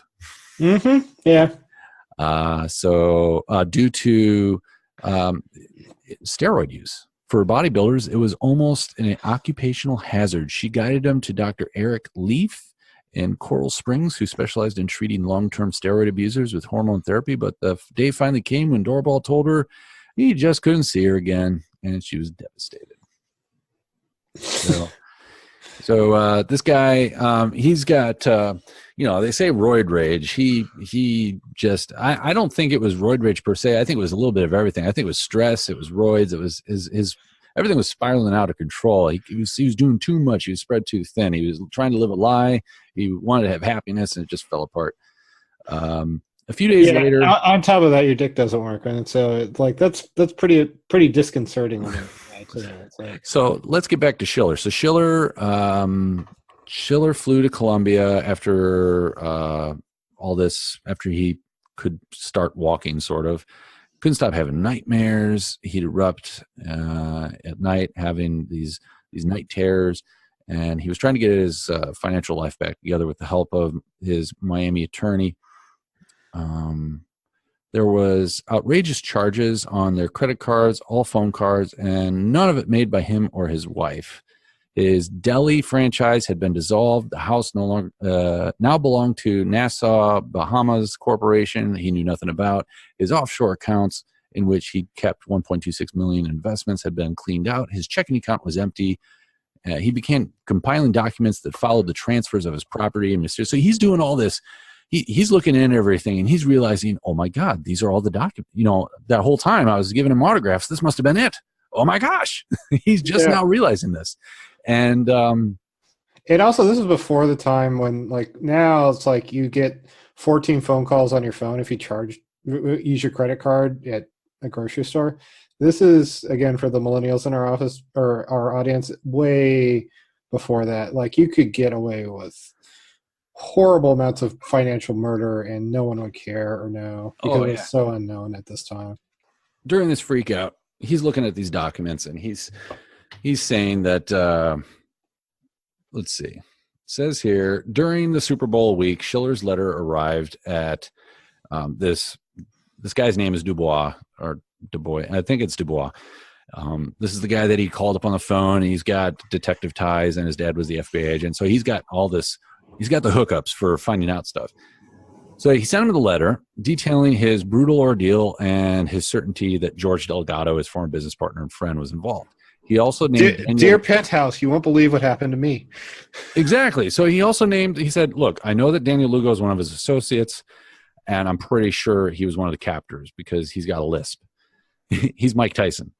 Mm-hmm. Yeah. So due to steroid use. For bodybuilders, it was almost an occupational hazard. She guided him to Dr. Eric Leaf in Coral Springs, who specialized in treating long-term steroid abusers with hormone therapy. But the day finally came when Doorbell told her he just couldn't see her again, and she was devastated. So this guy, he's got, they say roid rage. He just, I don't think it was roid rage per se. I think it was a little bit of everything. I think it was stress. It was roids. It was his everything was spiraling out of control. He was doing too much. He was spread too thin. He was trying to live a lie. He wanted to have happiness, and it just fell apart. A few days later, on top of that, your dick doesn't work, and so it's like that's pretty disconcerting. So let's get back to Schiller. So Schiller flew to Colombia after all this, after he could start walking, sort of. Couldn't stop having nightmares. He'd erupt at night, having these night terrors, and he was trying to get his financial life back together with the help of his Miami attorney. There was outrageous charges on their credit cards, all phone cards, and none of it made by him or his wife. His deli franchise had been dissolved. The house no longer now belonged to Nassau Bahamas Corporation. He knew nothing about. His offshore accounts, in which he kept 1.26 million investments, had been cleaned out. His checking account was empty. He began compiling documents that followed the transfers of his property and so he's doing all this. He's looking in everything, and he's realizing, oh my God, these are all the documents. That whole time I was giving him autographs. This must have been it. Oh my gosh, he's just now realizing this. And also, this is before the time when, like, now it's like you get 14 phone calls on your phone if you use your credit card at a grocery store. This is, again, for the millennials in our office or our audience, way before that. Like, you could get away with horrible amounts of financial murder and no one would care or know because it was so unknown at this time. During this freak out, he's looking at these documents and he's saying that, let's see, it says here, during the Super Bowl week, Schiller's letter arrived at this guy's name is Dubois, or Dubois. I think it's Dubois. This is the guy that he called up on the phone. He's got detective ties, and his dad was the FBI agent. So he's got all this. He's got the hookups for finding out stuff. So he sent him the letter detailing his brutal ordeal and his certainty that George Delgado, his former business partner and friend, was involved. He also named Dear Penthouse, you won't believe what happened to me. Exactly. So he also he said, look, I know that Daniel Lugo is one of his associates, and I'm pretty sure he was one of the captors because he's got a lisp. He's Mike Tyson.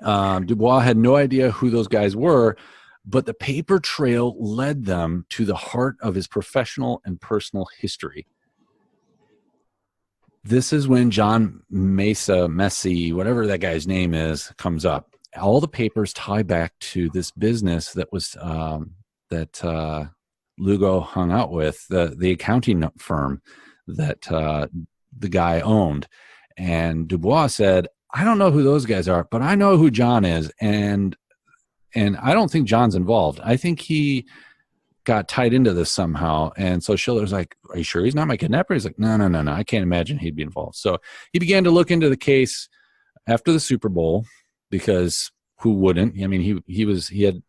Dubois had no idea who those guys were, but the paper trail led them to the heart of his professional and personal history. This is when John Messi, whatever that guy's name is, comes up. All the papers tie back to this business that was that Lugo hung out with, the accounting firm that the guy owned. And Dubois said, I don't know who those guys are, but I know who John is. And I don't think John's involved. I think he got tied into this somehow. And so Schiller's like, are you sure he's not my kidnapper? He's like, no. I can't imagine he'd be involved. So he began to look into the case after the Super Bowl, because who wouldn't? I mean, he was in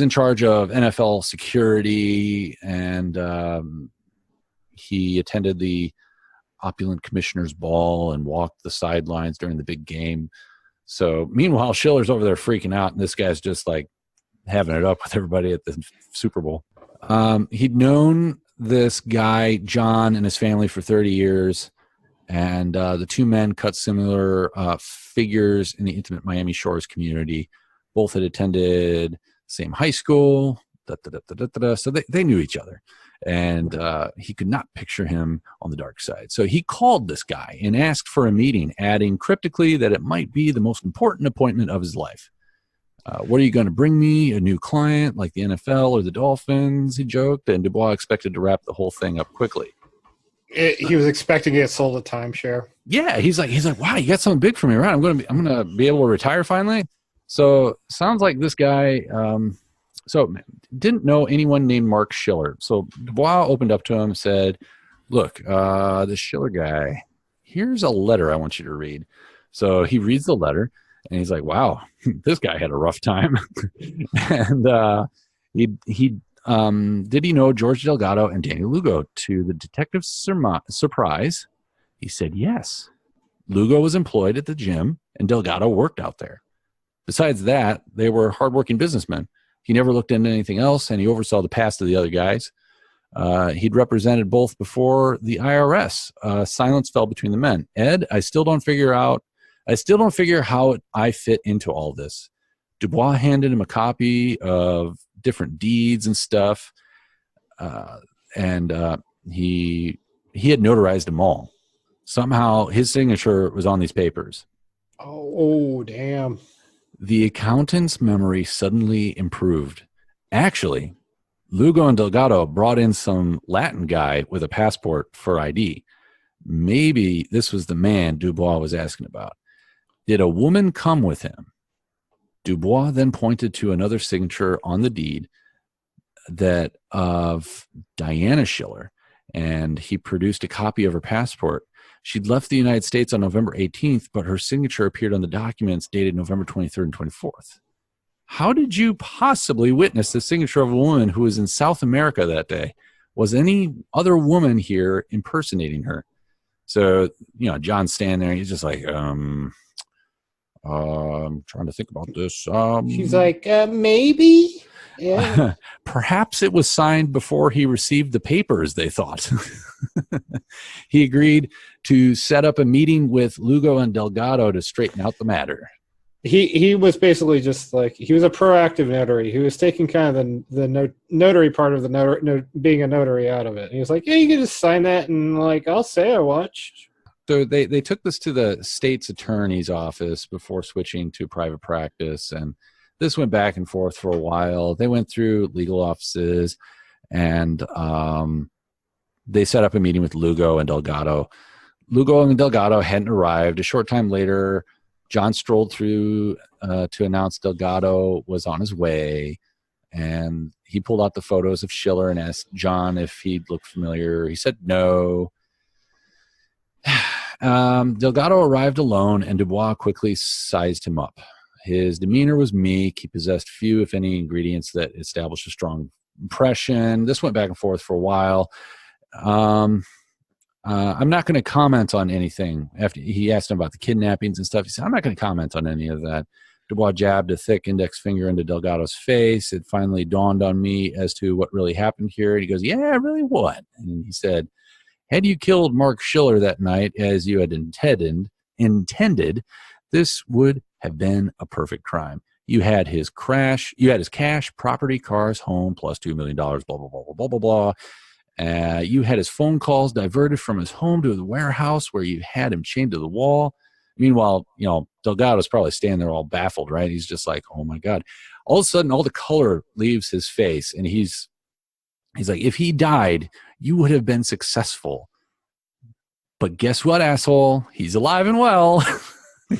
charge of NFL security, and he attended the opulent commissioner's ball and walked the sidelines during the big game. So meanwhile, Schiller's over there freaking out, and this guy's just like having it up with everybody at the Super Bowl. He'd known this guy, John, and his family for 30 years, and the two men cut similar figures in the intimate Miami Shores community. Both had attended the same high school, so they knew each other. And he could not picture him on the dark side. So he called this guy and asked for a meeting, adding cryptically that it might be the most important appointment of his life. What are you going to bring me? A new client like the NFL or the Dolphins, he joked. And Dubois expected to wrap the whole thing up quickly. He was expecting to get sold a timeshare. Yeah, he's like, wow, you got something big for me, right? I'm gonna be able to retire finally. So sounds like this guy so didn't know anyone named Mark Schiller. So Dubois opened up to him and said, look, this Schiller guy, here's a letter I want you to read. So he reads the letter and he's like, wow, this guy had a rough time. And did he know George Delgado and Daniel Lugo? To the detective's surprise, he said yes. Lugo was employed at the gym and Delgado worked out there. Besides that, they were hardworking businessmen. He never looked into anything else, and he oversaw the past of the other guys. He'd represented both before the IRS. Silence fell between the men. Ed, I still don't figure how I fit into all this. Dubois handed him a copy of different deeds and stuff, and he had notarized them all. Somehow his signature was on these papers. Oh, damn. The accountant's memory suddenly improved. Actually, Lugo and Delgado brought in some Latin guy with a passport for ID. Maybe this was the man Dubois was asking about. Did a woman come with him? Dubois then pointed to another signature on the deed, that of Diana Schiller, and he produced a copy of her passport. She'd left the United States on November 18th, but her signature appeared on the documents dated November 23rd and 24th. How did you possibly witness the signature of a woman who was in South America that day? Was any other woman here impersonating her? So, John's standing there. He's just like, I'm trying to think about this. She's like, maybe? Yeah. Perhaps it was signed before he received the papers, they thought. He agreed to set up a meeting with Lugo and Delgado to straighten out the matter. He was basically just like, he was a proactive notary. He was taking kind of the notary part of the being a notary out of it. And he was like, yeah, you can just sign that, and like, I'll say I watched. So they took this to the state's attorney's office before switching to private practice, and this went back and forth for a while. They went through legal offices, and they set up a meeting with Lugo and Delgado. Lugo and Delgado hadn't arrived. A short time later, John strolled through to announce Delgado was on his way, and he pulled out the photos of Schiller and asked John if he'd look familiar. He said no. Delgado arrived alone, and Dubois quickly sized him up. His demeanor was meek. He possessed few, if any, ingredients that established a strong impression. This went back and forth for a while. I'm not going to comment on anything. After he asked him about the kidnappings and stuff, he said, I'm not going to comment on any of that. Dubois jabbed a thick index finger into Delgado's face. It finally dawned on me as to what really happened here. And he goes, yeah, really what? And he said, had you killed Mark Schiller that night as you had intended, this would have been a perfect crime. You had his cash, property, cars, home, plus $2 million, blah, blah, blah, blah, blah, blah, blah. You had his phone calls diverted from his home to the warehouse where you had him chained to the wall. Meanwhile, Delgado's probably standing there all baffled, right? He's just like, oh my God. All of a sudden, all the color leaves his face, and he's like, if he died, you would have been successful. But guess what, asshole? He's alive and well,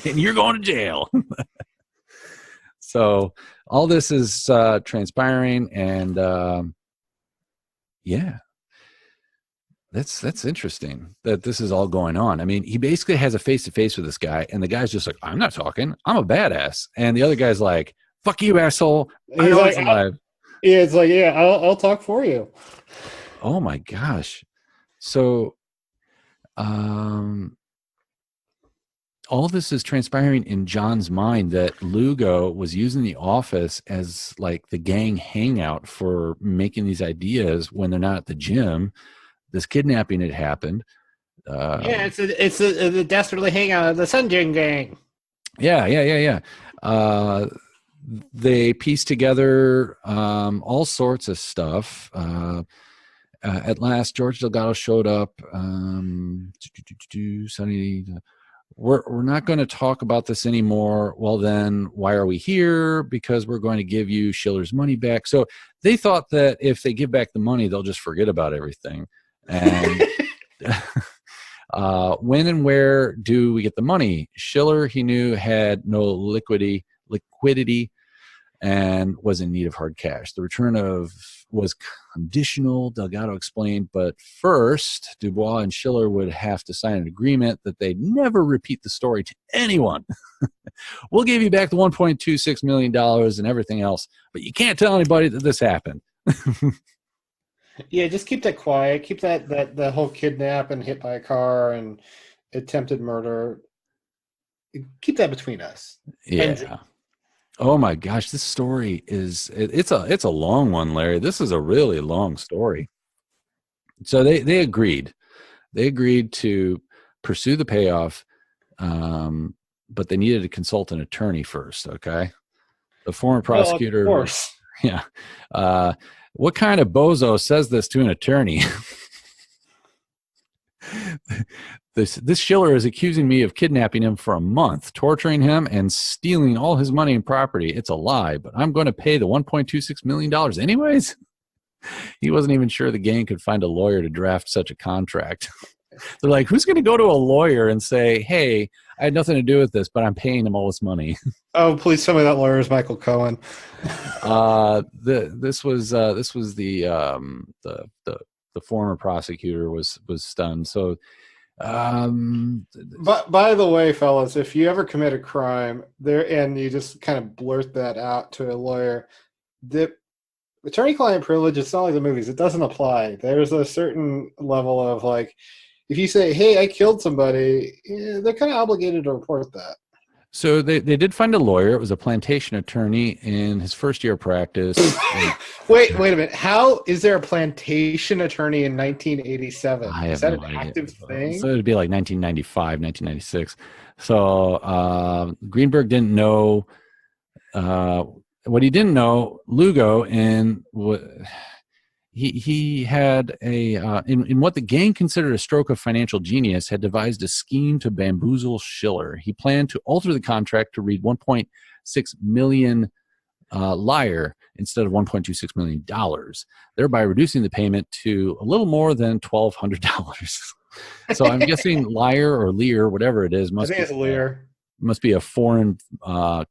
and you're going to jail. So all this is transpiring, and yeah. That's interesting that this is all going on. I mean, he basically has a face-to-face with this guy, and the guy's just like, I'm not talking. I'm a badass. And the other guy's like, fuck you, asshole. I know he's alive. Yeah, it's like, yeah, I'll talk for you. Oh, my gosh. So all this is transpiring in John's mind that Lugo was using the office as like the gang hangout for making these ideas when they're not at the gym. This kidnapping had happened. Yeah, it's a dastardly hangout of the Sunjin gang. Yeah. They pieced together all sorts of stuff. At last, George Delgado showed up. We're not going to talk about this anymore. Well, then why are we here? Because we're going to give you Schiller's money back. So they thought that if they give back the money, they'll just forget about everything. And when and where do we get the money? Schiller, he knew, had no liquidity and was in need of hard cash. The return was conditional, Delgado explained, but first, Dubois and Schiller would have to sign an agreement that they'd never repeat the story to anyone. We'll give you back the $1.26 million and everything else, but you can't tell anybody that this happened. Yeah, just keep that quiet. Keep that whole kidnap and hit by a car and attempted murder. Keep that between us. Yeah. Oh my gosh, this story it's a long one, Larry. This is a really long story. So they agreed. They agreed to pursue the payoff, but they needed to consult an attorney first. Okay, the former prosecutor. Of course. Yeah. What kind of bozo says this to an attorney? This Schiller is accusing me of kidnapping him for a month, torturing him, and stealing all his money and property. It's a lie, but I'm going to pay the $1.26 million anyways. He wasn't even sure the gang could find a lawyer to draft such a contract. They're like, who's going to go to a lawyer and say, hey, I had nothing to do with this, but I'm paying him all this money? Oh, please tell me that lawyer is Michael Cohen. This was the former prosecutor was stunned. So, but by the way, fellas, if you ever commit a crime there and you just kind of blurt that out to a lawyer, the attorney-client privilege, it's not like the movies. It doesn't apply. There's a certain level of like, if you say, hey, I killed somebody, they're kind of obligated to report that. So they did find a lawyer. It was a plantation attorney in his first year of practice. Wait a minute. How is there a plantation attorney in 1987? Is that an active thing? So it'd be like 1995, 1996. So Greenberg didn't know what he didn't know. Lugo he had in what the gang considered a stroke of financial genius, had devised a scheme to bamboozle Schiller. He planned to alter the contract to read 1.6 million Liar instead of $1.26 million, thereby reducing the payment to a little more than $1,200. So I'm guessing Liar or Lear, whatever it is, I think it's Lear. Must be a foreign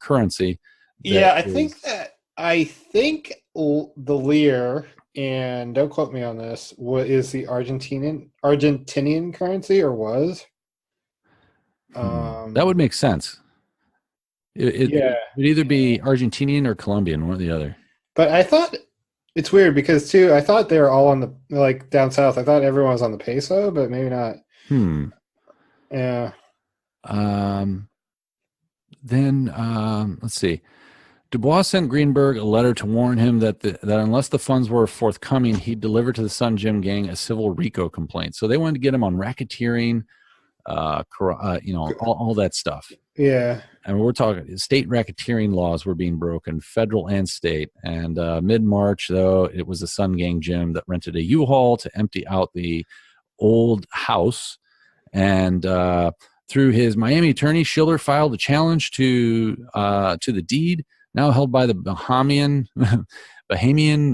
currency. Yeah, I think the Lear, and don't quote me on this, what is the Argentinian currency, or was? That would make sense. It would either be Argentinian or Colombian, one or the other. But I thought it's weird because too, I thought they were all on the, like, down south. I thought everyone was on the peso, but maybe not. Yeah. Then let's see. Dubois sent Greenberg a letter to warn him that unless the funds were forthcoming, he'd deliver to the Sun Gym gang a civil RICO complaint. So they wanted to get him on racketeering, all that stuff. Yeah. And we're talking state racketeering laws were being broken, federal and state. And mid-March, though, it was the Sun Gang gym that rented a U-Haul to empty out the old house. And through his Miami attorney, Schiller filed a challenge to the deed, now held by the Bahamian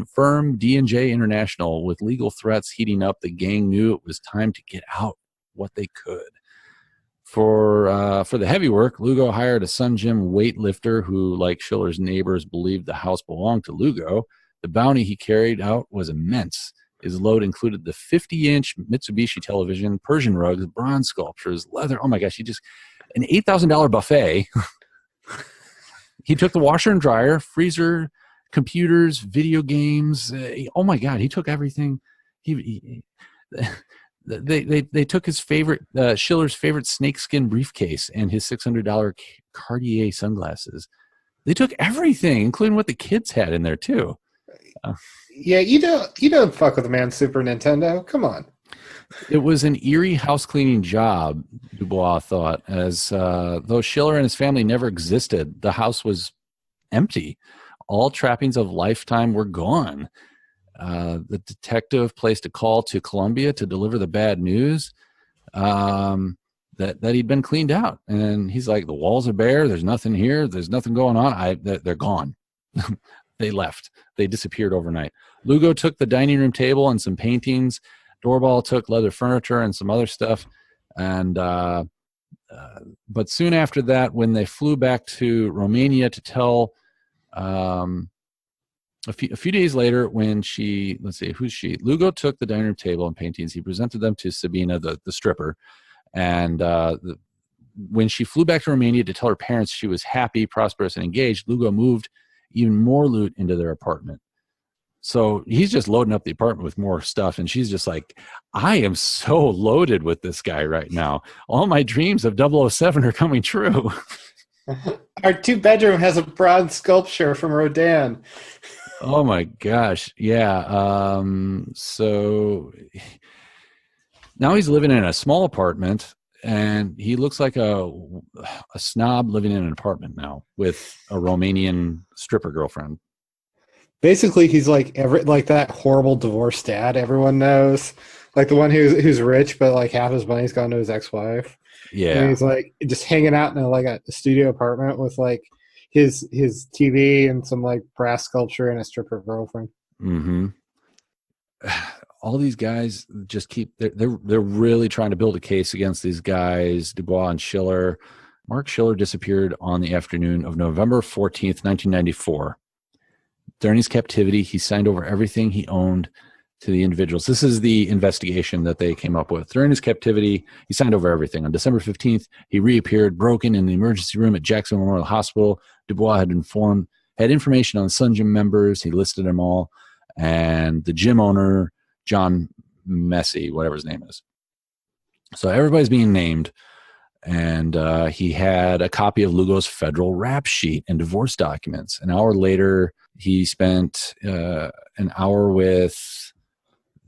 firm D&J International. With legal threats heating up, the gang knew it was time to get out what they could. For the heavy work, Lugo hired a Sun Gym weightlifter who, like Schiller's neighbors, believed the house belonged to Lugo. The bounty he carried out was immense. His load included the 50-inch Mitsubishi television, Persian rugs, bronze sculptures, leather. Oh my gosh, an $8,000 buffet. He took the washer and dryer, freezer, computers, video games. Oh my God, he took everything. They took his favorite, Schiller's favorite snakeskin briefcase and his $600 Cartier sunglasses. They took everything, including what the kids had in there too. Yeah, you don't fuck with the man Super Nintendo. Come on. It was an eerie house cleaning job, Dubois thought, as though Schiller and his family never existed. The house was empty. All trappings of lifetime were gone. The detective placed a call to Columbia to deliver the bad news that he'd been cleaned out. And he's like, the walls are bare. There's nothing here. There's nothing going on. They're gone. They left. They disappeared overnight. Lugo took the dining room table and some paintings. Doorbell took leather furniture and some other stuff. And but soon after that, when they flew back to Romania to tell a few days later, when who's she? Lugo took the dining room table and paintings. He presented them to Sabina, the stripper. And when she flew back to Romania to tell her parents she was happy, prosperous, and engaged, Lugo moved even more loot into their apartment. So he's just loading up the apartment with more stuff. And she's just like, I am so loaded with this guy right now. All my dreams of 007 are coming true. Our 2-bedroom has a bronze sculpture from Rodin. Oh my gosh. Yeah. So now he's living in a small apartment, and he looks like a snob living in an apartment now with a Romanian stripper girlfriend. Basically, he's like that horrible divorced dad everyone knows, like the one who's rich but like half his money's gone to his ex-wife. Yeah, and he's like just hanging out in a studio apartment with like his TV and some like brass sculpture and a stripper girlfriend. Mm-hmm. All these guys just they're really trying to build a case against these guys, Dubois and Schiller. Mark Schiller disappeared on the afternoon of November 14th, 1994. During his captivity, he signed over everything he owned to the individuals. This is the investigation that they came up with. During his captivity, he signed over everything. On December 15th, he reappeared broken in the emergency room at Jackson Memorial Hospital. Dubois had information on the Sun Gym members. He listed them all. And the gym owner, John Messi, whatever his name is. So everybody's being named. And he had a copy of Lugo's federal rap sheet and divorce documents. An hour later, he spent an hour with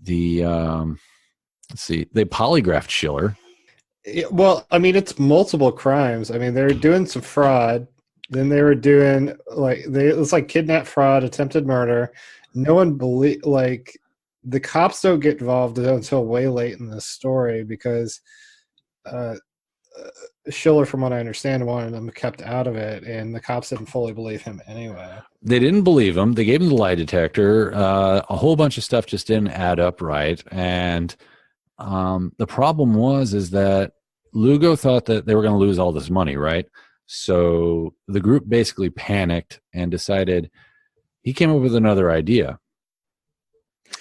they polygraphed Schiller. Well, I mean, it's multiple crimes. I mean, they were doing some fraud. Then they were doing it was like kidnap, fraud, attempted murder. No one the cops don't get involved until way late in the story because Schiller, from what I understand, wanted them kept out of it, and the cops didn't fully believe him anyway. They didn't believe him. They gave him the lie detector. A whole bunch of stuff just didn't add up right. And the problem is that Lugo thought that they were going to lose all this money, right? So the group basically panicked and decided he came up with another idea.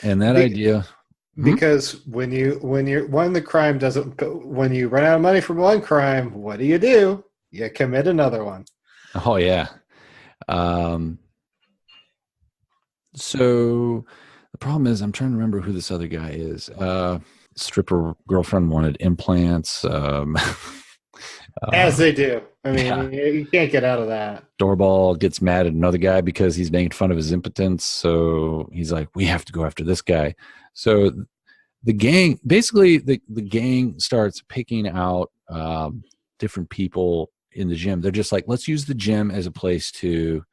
And that idea... Because when you run out of money from one crime, what do? You commit another one. Oh yeah. So the problem is I'm trying to remember who this other guy is. Stripper girlfriend wanted implants. As they do. I mean, you can't get out of that. Doorball gets mad at another guy because he's making fun of his impotence. So he's like, we have to go after this guy. So the gang, basically the gang starts picking out different people in the gym. They're just like, let's use the gym as a place to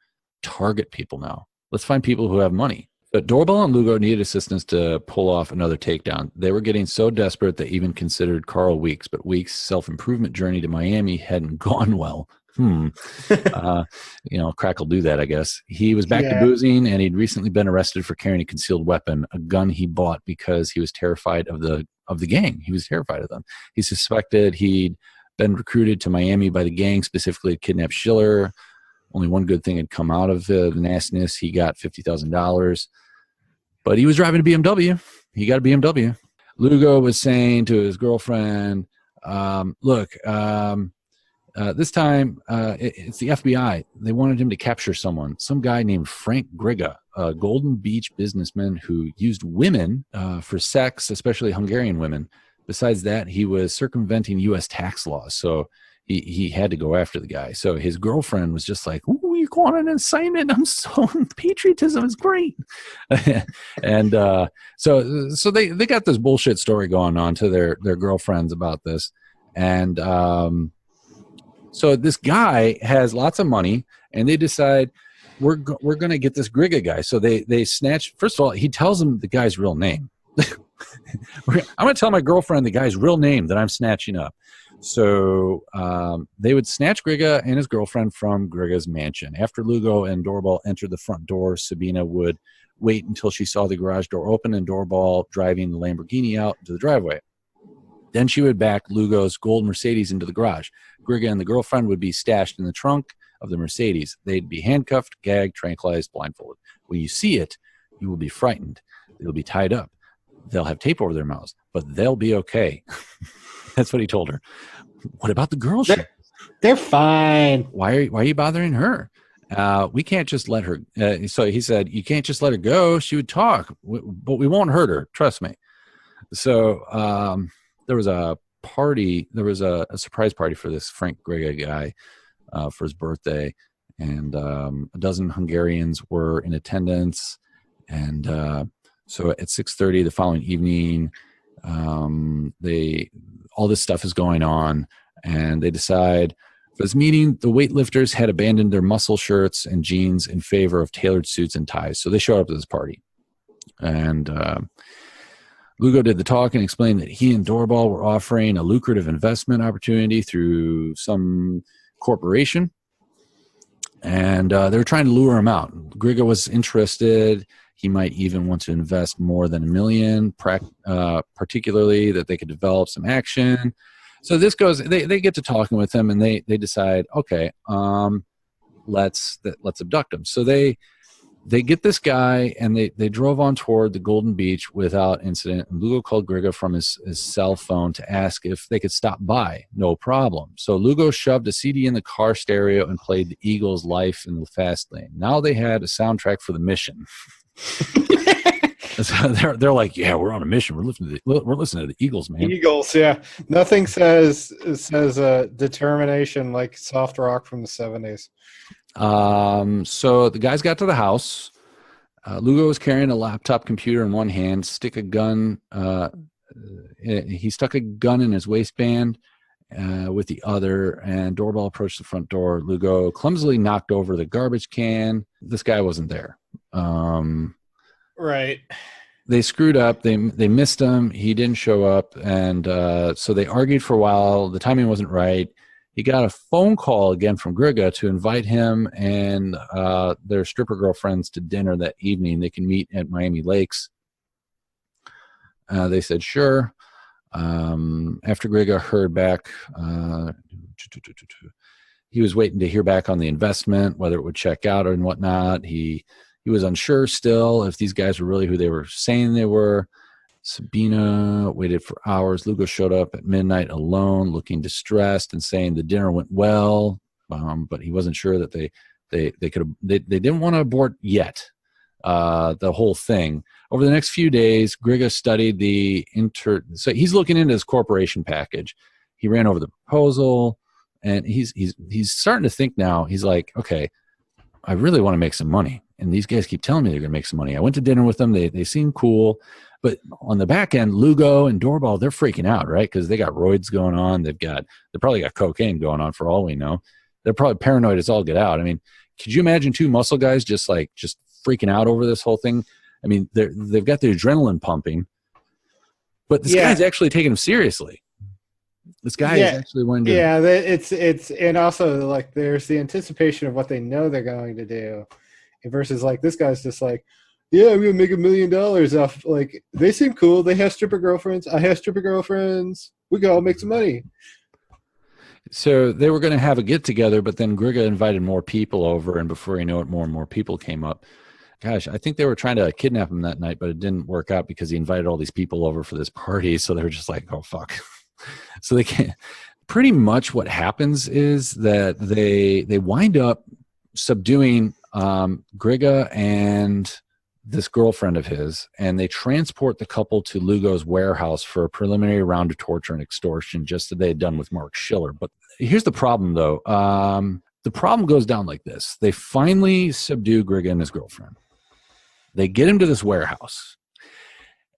target people now. Let's find people who have money. But Doorbell and Lugo needed assistance to pull off another takedown. They were getting so desperate they even considered Carl Weeks, but Weeks' self-improvement journey to Miami hadn't gone well. Crack will do that, I guess. He was back to boozing, and he'd recently been arrested for carrying a concealed weapon, a gun he bought because he was terrified of the gang. He was terrified of them. He suspected he'd been recruited to Miami by the gang, specifically to kidnap Schiller. Only one good thing had come out of the nastiness. He got $50,000, but he was driving a BMW. He got a BMW. Lugo was saying to his girlfriend, look, this time it's the FBI. They wanted him to capture some guy named Frank Griga, a Golden Beach businessman who used women for sex, especially Hungarian women. Besides that, he was circumventing U.S. tax laws. So he had to go after the guy. So his girlfriend was just like, "Ooh, you're going on an assignment. I'm so patriotism is great." And so they got this bullshit story going on to their girlfriends about this. And so this guy has lots of money, and they decide we're going to get this Griga guy. So they snatch. First of all, he tells them the guy's real name. I'm going to tell my girlfriend the guy's real name that I'm snatching up. So they would snatch Griga and his girlfriend from Griga's mansion. After Lugo and Doorbell entered the front door, Sabina would wait until she saw the garage door open and Doorbell driving the Lamborghini out into the driveway. Then she would back Lugo's gold Mercedes into the garage. Griga and the girlfriend would be stashed in the trunk of the Mercedes. They'd be handcuffed, gagged, tranquilized, blindfolded. When you see it, you will be frightened. They'll be tied up. They'll have tape over their mouths, but they'll be okay. That's what he told her. What about the girls? They're fine. Why are you bothering her? We can't just let her. So he said, you can't just let her go. She would talk, but we won't hurt her. Trust me. So there was a party. There was a surprise party for this Frank Griga guy for his birthday. And a dozen Hungarians were in attendance. And so at 6:30 the following evening, all this stuff is going on, and they decide for this meeting, the weightlifters had abandoned their muscle shirts and jeans in favor of tailored suits and ties. So they show up to this party. And Lugo did the talk and explained that he and Doorbell were offering a lucrative investment opportunity through some corporation. And they were trying to lure him out. Griga was interested. He might even want to invest more than $1 million, particularly that they could develop some action. So this goes, they get to talking with him, and they decide, okay, let's abduct him. So they get this guy, and they drove on toward the Golden Beach without incident. And Lugo called Griga from his cell phone to ask if they could stop by. No problem. So Lugo shoved a CD in the car stereo and played the Eagles' Life in the Fast Lane. Now they had a soundtrack for the mission. So they're like, yeah, we're on a mission. We're listening to the Eagles, man. Eagles, yeah. Nothing says determination like soft rock from the 70s. So the guys got to the house. Lugo was carrying a laptop computer in one hand, he stuck a gun in his waistband with the other, and Doorbell approached the front door. Lugo clumsily knocked over the garbage can. This guy wasn't there. Right. they screwed up. They missed him. He didn't show up, and so they argued for a while. The timing wasn't right. He got a phone call again from Griga to invite him and their stripper girlfriends to dinner that evening. They can meet at Miami Lakes. They said sure. After Griga heard back, he was waiting to hear back on the investment, whether it would check out and whatnot. He was unsure still if these guys were really who they were saying they were. Sabina waited for hours. Lugo showed up at midnight alone, looking distressed and saying the dinner went well, but he wasn't sure that they didn't want to abort yet. The whole thing. Over the next few days, Griga studied so he's looking into his corporation package. He ran over the proposal, and he's starting to think now. He's like, okay, I really want to make some money, and these guys keep telling me they're going to make some money. I went to dinner with them. They seem cool, but on the back end, Lugo and Doorbal, they're freaking out, right? Because they got roids going on. They probably got cocaine going on for all we know. They're probably paranoid as all get out. I mean, could you imagine two muscle guys just freaking out over this whole thing? I mean, they've got the adrenaline pumping, but this guy's actually taking them seriously. This guy is actually wanting to. Yeah, it's and also like there's the anticipation of what they know they're going to do, versus like this guy's just like, yeah, I'm gonna make $1 million off. Like they seem cool. They have stripper girlfriends. I have stripper girlfriends. We can all make some money. So they were going to have a get together, but then Griga invited more people over, and before you know it, more and more people came up. Gosh, I think they were trying to kidnap him that night, but it didn't work out because he invited all these people over for this party. So they were just like, oh, fuck. So they can't. Pretty much what happens is that they wind up subduing Griga and this girlfriend of his, and they transport the couple to Lugo's warehouse for a preliminary round of torture and extortion, just as they had done with Mark Schiller. But here's the problem, though. The problem goes down like this. They finally subdue Griga and his girlfriend. They get him to this warehouse,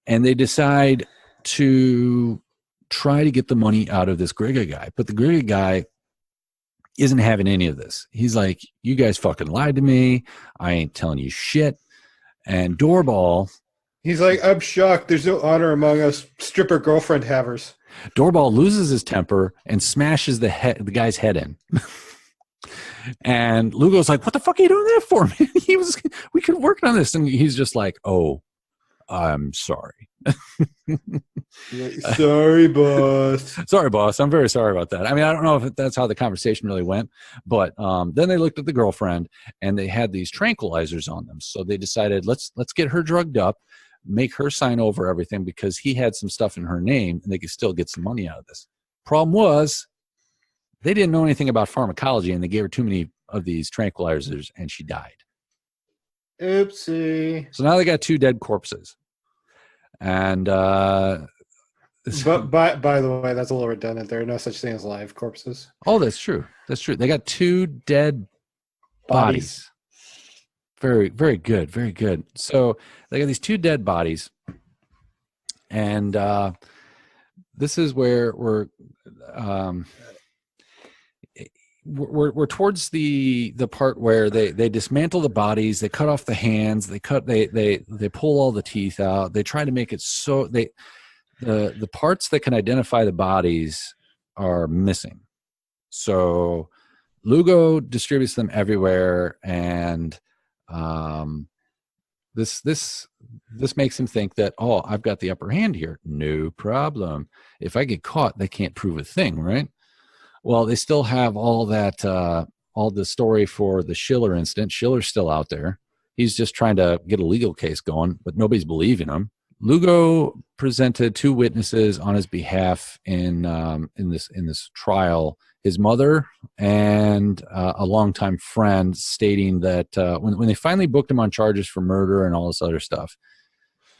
and they decide to try to get the money out of this Griga guy. But the Griga guy isn't having any of this. He's like, you guys fucking lied to me. I ain't telling you shit. And Doorbal, he's like, I'm shocked. There's no honor among us stripper girlfriend havers. Doorbal loses his temper and smashes the guy's head in. And Lugo's like, what the fuck are you doing that for, man? We could work on this. And he's just like, oh, I'm sorry. Sorry, boss. Sorry, boss. I'm very sorry about that. I mean, I don't know if that's how the conversation really went, but then they looked at the girlfriend and they had these tranquilizers on them. So they decided, let's get her drugged up, make her sign over everything because he had some stuff in her name and they could still get some money out of this. Problem was, they didn't know anything about pharmacology and they gave her too many of these tranquilizers and she died. Oopsie. So now they got two dead corpses. And but by the way, that's a little redundant. There are no such thing as live corpses. Oh, that's true. That's true. They got two dead bodies. Very, very good. Very good. So they got these two dead bodies. And this is where we're towards the part where they dismantle the bodies, they cut off the hands, they pull all the teeth out, they try to make it so the parts that can identify the bodies are missing. So Lugo distributes them everywhere, and this makes him think that, oh, I've got the upper hand here. No problem. If I get caught, they can't prove a thing, right? Well, they still have all that, all the story for the Schiller incident. Schiller's still out there. He's just trying to get a legal case going, but nobody's believing him. Lugo presented two witnesses on his behalf in this trial. His mother and a longtime friend, stating that when they finally booked him on charges for murder and all this other stuff,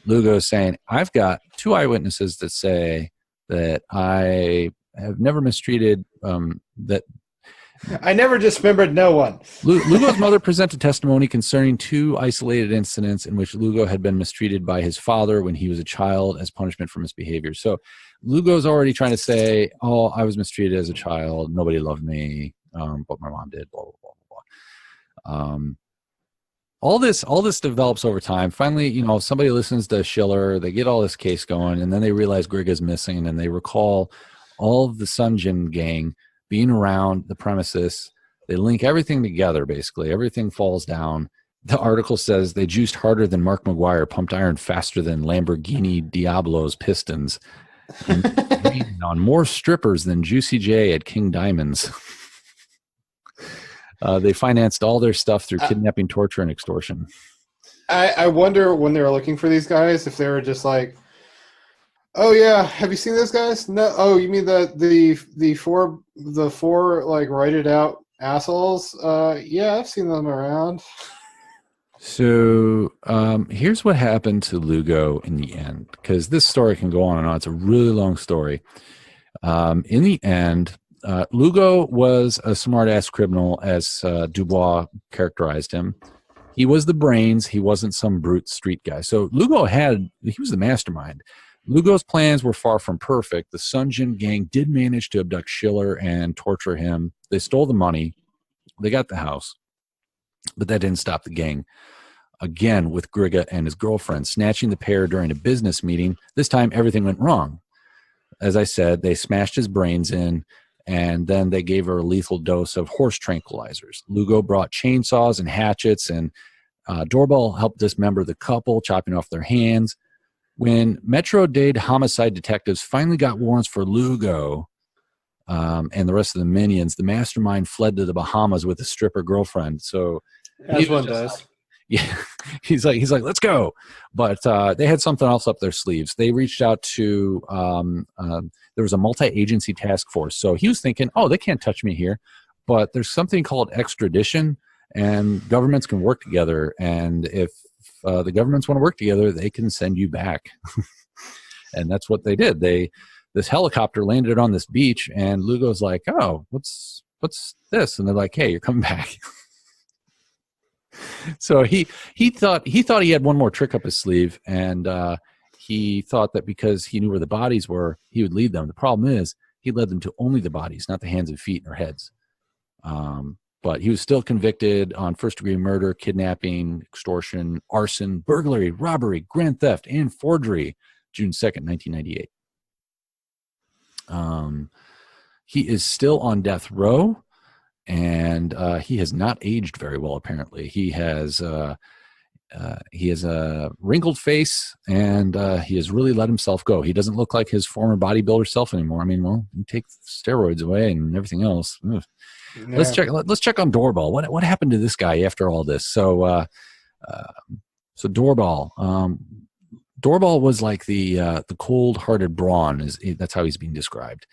Lugo is saying, I've got two eyewitnesses that say that I have never mistreated that. I never dismembered no one. Lugo's mother presented testimony concerning two isolated incidents in which Lugo had been mistreated by his father when he was a child as punishment for misbehavior. So Lugo's already trying to say, oh, I was mistreated as a child. Nobody loved me, but my mom did, blah, blah, blah, blah. all this develops over time. Finally, somebody listens to Schiller, they get all this case going, and then they realize Griga's missing, and they recall all of the Sunjin gang being around the premises. They link everything together, basically. Everything falls down. The article says they juiced harder than Mark McGuire, pumped iron faster than Lamborghini Diablo's pistons, and on more strippers than Juicy J at King Diamonds. They financed all their stuff through kidnapping, torture, and extortion. I wonder when they were looking for these guys if they were just like, oh yeah, have you seen those guys? No. Oh, you mean the four like write it out assholes? Yeah, I've seen them around. So here's what happened to Lugo in the end, because this story can go on and on. It's a really long story. In the end, Lugo was a smart-ass criminal, as Dubois characterized him. He was the brains. He wasn't some brute street guy. So Lugo he was the mastermind. Lugo's plans were far from perfect. The Sunjin gang did manage to abduct Schiller and torture him. They stole the money. They got the house. But that didn't stop the gang. Again, with Griga and his girlfriend, snatching the pair during a business meeting. This time, everything went wrong. As I said, they smashed his brains in, and then they gave her a lethal dose of horse tranquilizers. Lugo brought chainsaws and hatchets, and Doorbell helped dismember the couple, chopping off their hands. When Metro-Dade homicide detectives finally got warrants for Lugo and the rest of the minions, the mastermind fled to the Bahamas with a stripper girlfriend. So as one does. Yeah, he's like, let's go. But they had something else up their sleeves. They reached out to there was a multi-agency task force. So he was thinking, oh, they can't touch me here. But there's something called extradition, and governments can work together. And if the governments want to work together, they can send you back. And that's what they did. This helicopter landed on this beach, and Lugo's like, oh, what's this? And they're like, hey, you're coming back. So he thought he had one more trick up his sleeve, and he thought that because he knew where the bodies were, he would lead them. The problem is he led them to only the bodies, not the hands and feet or heads. But he was still convicted on first-degree murder, kidnapping, extortion, arson, burglary, robbery, grand theft, and forgery, June 2nd, 1998. He is still on death row, and he has not aged very well, apparently. He has a wrinkled face, and he has really let himself go. He doesn't look like his former bodybuilder self anymore. I mean, well, you take steroids away and everything else. Ugh. Yeah. Let's check on Doorbell. What happened to this guy after all this? So Doorbell. Doorbell was like the cold-hearted brawn. That's how he's being described.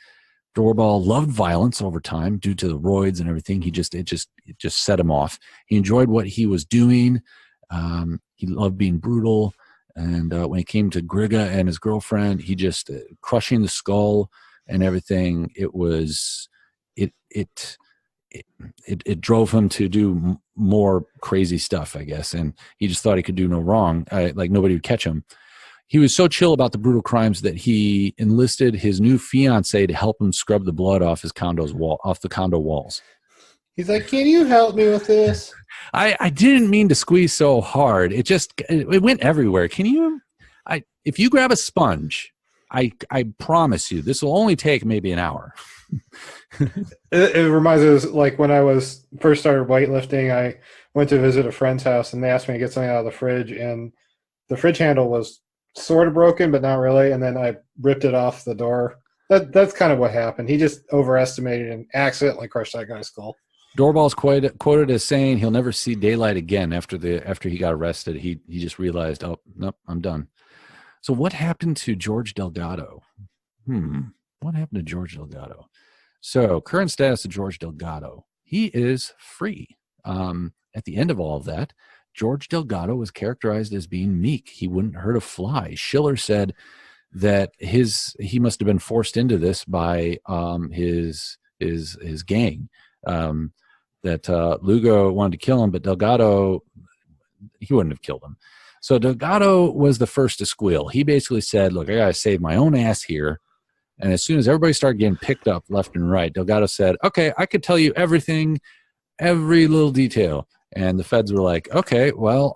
Doorbell loved violence over time due to the roids and everything. It just set him off. He enjoyed what he was doing. He loved being brutal. And when it came to Griga and his girlfriend, he just crushing the skull and everything. It drove him to do more crazy stuff, I guess. And he just thought he could do no wrong. Like nobody would catch him. He was so chill about the brutal crimes that he enlisted his new fiance to help him scrub the blood off the condo walls. He's like, "Can you help me with this?" I didn't mean to squeeze so hard. It went everywhere. Can you? If you grab a sponge, I promise you, this will only take maybe an hour. It reminds us, like when I first started weightlifting, I went to visit a friend's house, and they asked me to get something out of the fridge, and the fridge handle was sort of broken, but not really. And then I ripped it off the door. That's kind of what happened. He just overestimated and accidentally crushed that guy's skull. Doorbell's quoted as saying he'll never see daylight again after he got arrested. He just realized, oh, nope, I'm done. So what happened to George Delgado? What happened to George Delgado? So current status of George Delgado. He is free. At the end of all of that, George Delgado was characterized as being meek. He wouldn't hurt a fly. Schiller said that he must have been forced into this by his gang. That Lugo wanted to kill him, but Delgado, he wouldn't have killed him. So Delgado was the first to squeal. He basically said, look, I got to save my own ass here. And as soon as everybody started getting picked up left and right, Delgado said, okay, I could tell you everything, every little detail. And the feds were like, okay, well,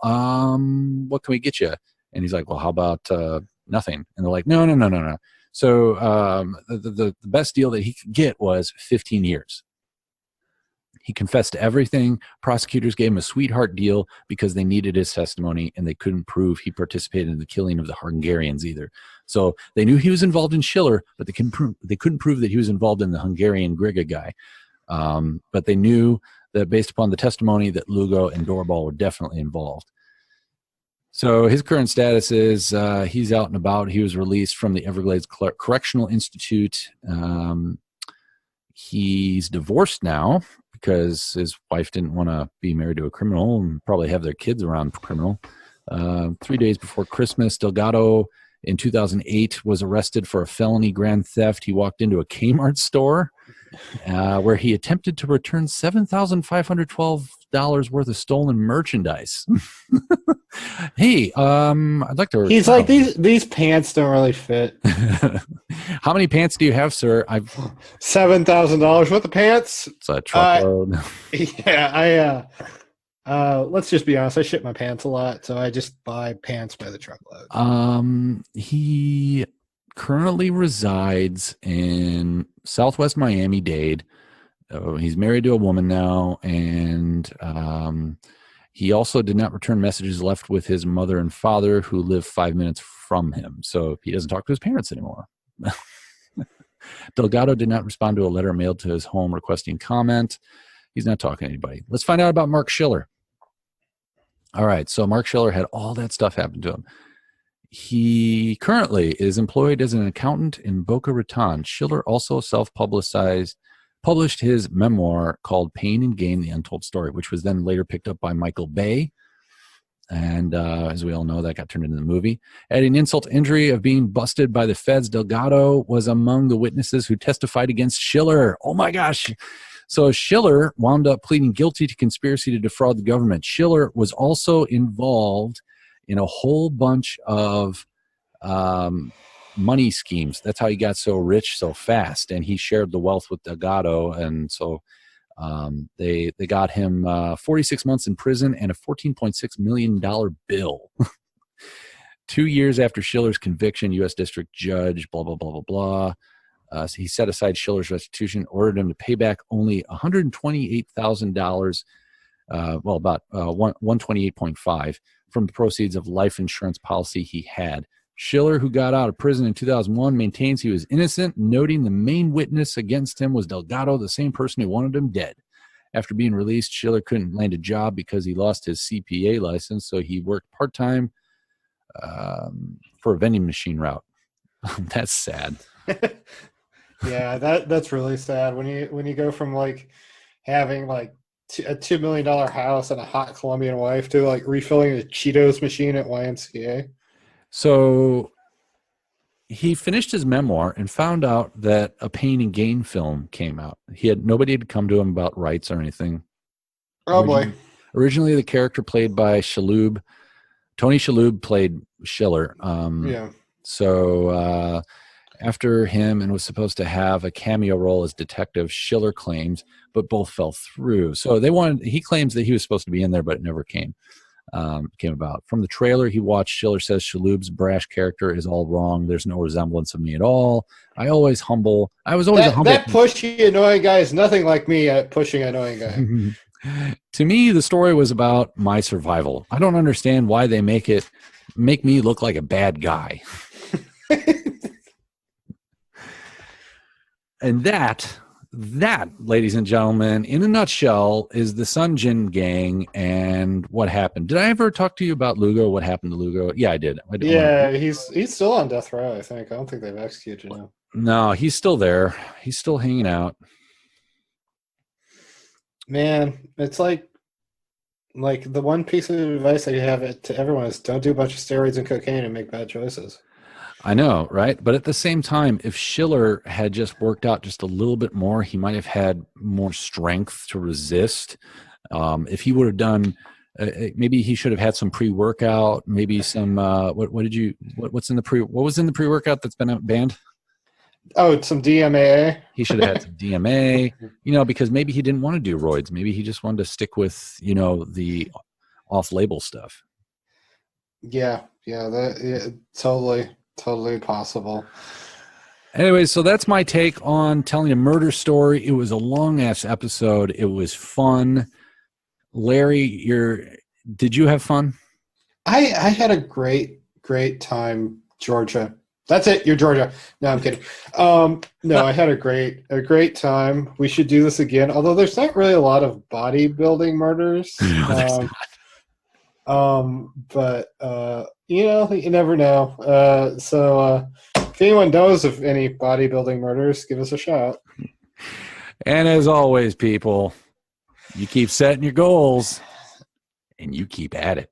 what can we get you? And he's like, well, how about nothing? And they're like, no. So the best deal that he could get was 15 years. He confessed to everything. Prosecutors gave him a sweetheart deal because they needed his testimony, and they couldn't prove he participated in the killing of the Hungarians either. So they knew he was involved in Schiller, but they couldn't prove that he was involved in the Hungarian Griga guy. But they knew that based upon the testimony that Lugo and Doorbal were definitely involved. So his current status is he's out and about. He was released from the Everglades Correctional Institute. He's divorced now because his wife didn't want to be married to a criminal and probably have their kids around a criminal. 3 days before Christmas, Delgado in 2008 was arrested for a felony grand theft. He walked into a Kmart store where he attempted to return $7,512 worth of stolen merchandise. Hey, I'd like to. He's like, these pants don't really fit. How many pants do you have, sir? I've $7,000 worth of pants. It's a truckload. Yeah, let's just be honest. I shit my pants a lot, so I just buy pants by the truckload. He currently resides in Southwest Miami-Dade. He's married to a woman now, and he also did not return messages left with his mother and father, who live 5 minutes from him. So he doesn't talk to his parents anymore. Delgado did not respond to a letter mailed to his home requesting comment. He's not talking to anybody. Let's find out about Mark Schiller. All right, so Mark Schiller had all that stuff happen to him. He currently is employed as an accountant in Boca Raton. Schiller also published his memoir called Pain and Gain, The Untold Story, which was then later picked up by Michael Bay. And as we all know, that got turned into the movie. Adding insult to injury of being busted by the feds, Delgado was among the witnesses who testified against Schiller. Oh my gosh. So Schiller wound up pleading guilty to conspiracy to defraud the government. Schiller was also involved in a whole bunch of money schemes. That's how he got so rich so fast. And he shared the wealth with Delgado. And so they got him 46 months in prison and a $14.6 million bill. 2 years after Schiller's conviction, U.S. District Judge, blah, blah, blah, blah, blah. So he set aside Schiller's restitution, ordered him to pay back only $128,000, well, about $128.5 from the proceeds of life insurance policy he had. Schiller, who got out of prison in 2001, maintains he was innocent, noting the main witness against him was Delgado, the same person who wanted him dead. After being released, Schiller couldn't land a job because he lost his CPA license, so he worked part-time for a vending machine route. That's sad. Yeah, that's really sad when you go from like having like a $2 million house and a hot Colombian wife to like refilling a Cheetos machine at YMCA. So he finished his memoir and found out that a Pain and Gain film came out. Nobody had come to him about rights or anything. Oh boy. Originally the character played by Shalhoub, Tony Shalhoub played Schiller. Yeah. So after him and was supposed to have a cameo role as detective, Schiller claims, but both fell through. So he claims that he was supposed to be in there, but it never came about. From the trailer he watched, Schiller says Shalhoub's brash character is all wrong. There's no resemblance of me at all. I was always a humble. That pushy, annoying guy is nothing like me at pushing annoying guy. To me, the story was about my survival. I don't understand why they make me look like a bad guy. And that, ladies and gentlemen, in a nutshell, is the Sun Jin gang and what happened. Did I ever talk to you about Lugo? What happened to Lugo? Yeah, I did. Yeah, he's still on death row, I think. I don't think they've executed him. No, he's still there. He's still hanging out. Man, it's like the one piece of advice that you have to everyone is don't do a bunch of steroids and cocaine and make bad choices. I know, right? But at the same time, if Schiller had just worked out just a little bit more, he might have had more strength to resist. If he would have done, maybe he should have had some pre-workout, maybe some. What was in the pre-workout that's been banned? Oh, some DMA. He should have had some DMA, because maybe he didn't want to do roids. Maybe he just wanted to stick with, the off-label stuff. Yeah, totally possible. Anyway, so that's my take on telling a murder story. It was a long-ass episode. It was fun. Larry, did you have fun? I had a great time, Georgia. That's it. You're Georgia. No, I'm kidding. No, I had a great time. We should do this again. Although there's not really a lot of bodybuilding murders. But you never know. So if anyone knows of any bodybuilding murders, give us a shout. And as always, people, you keep setting your goals and you keep at it.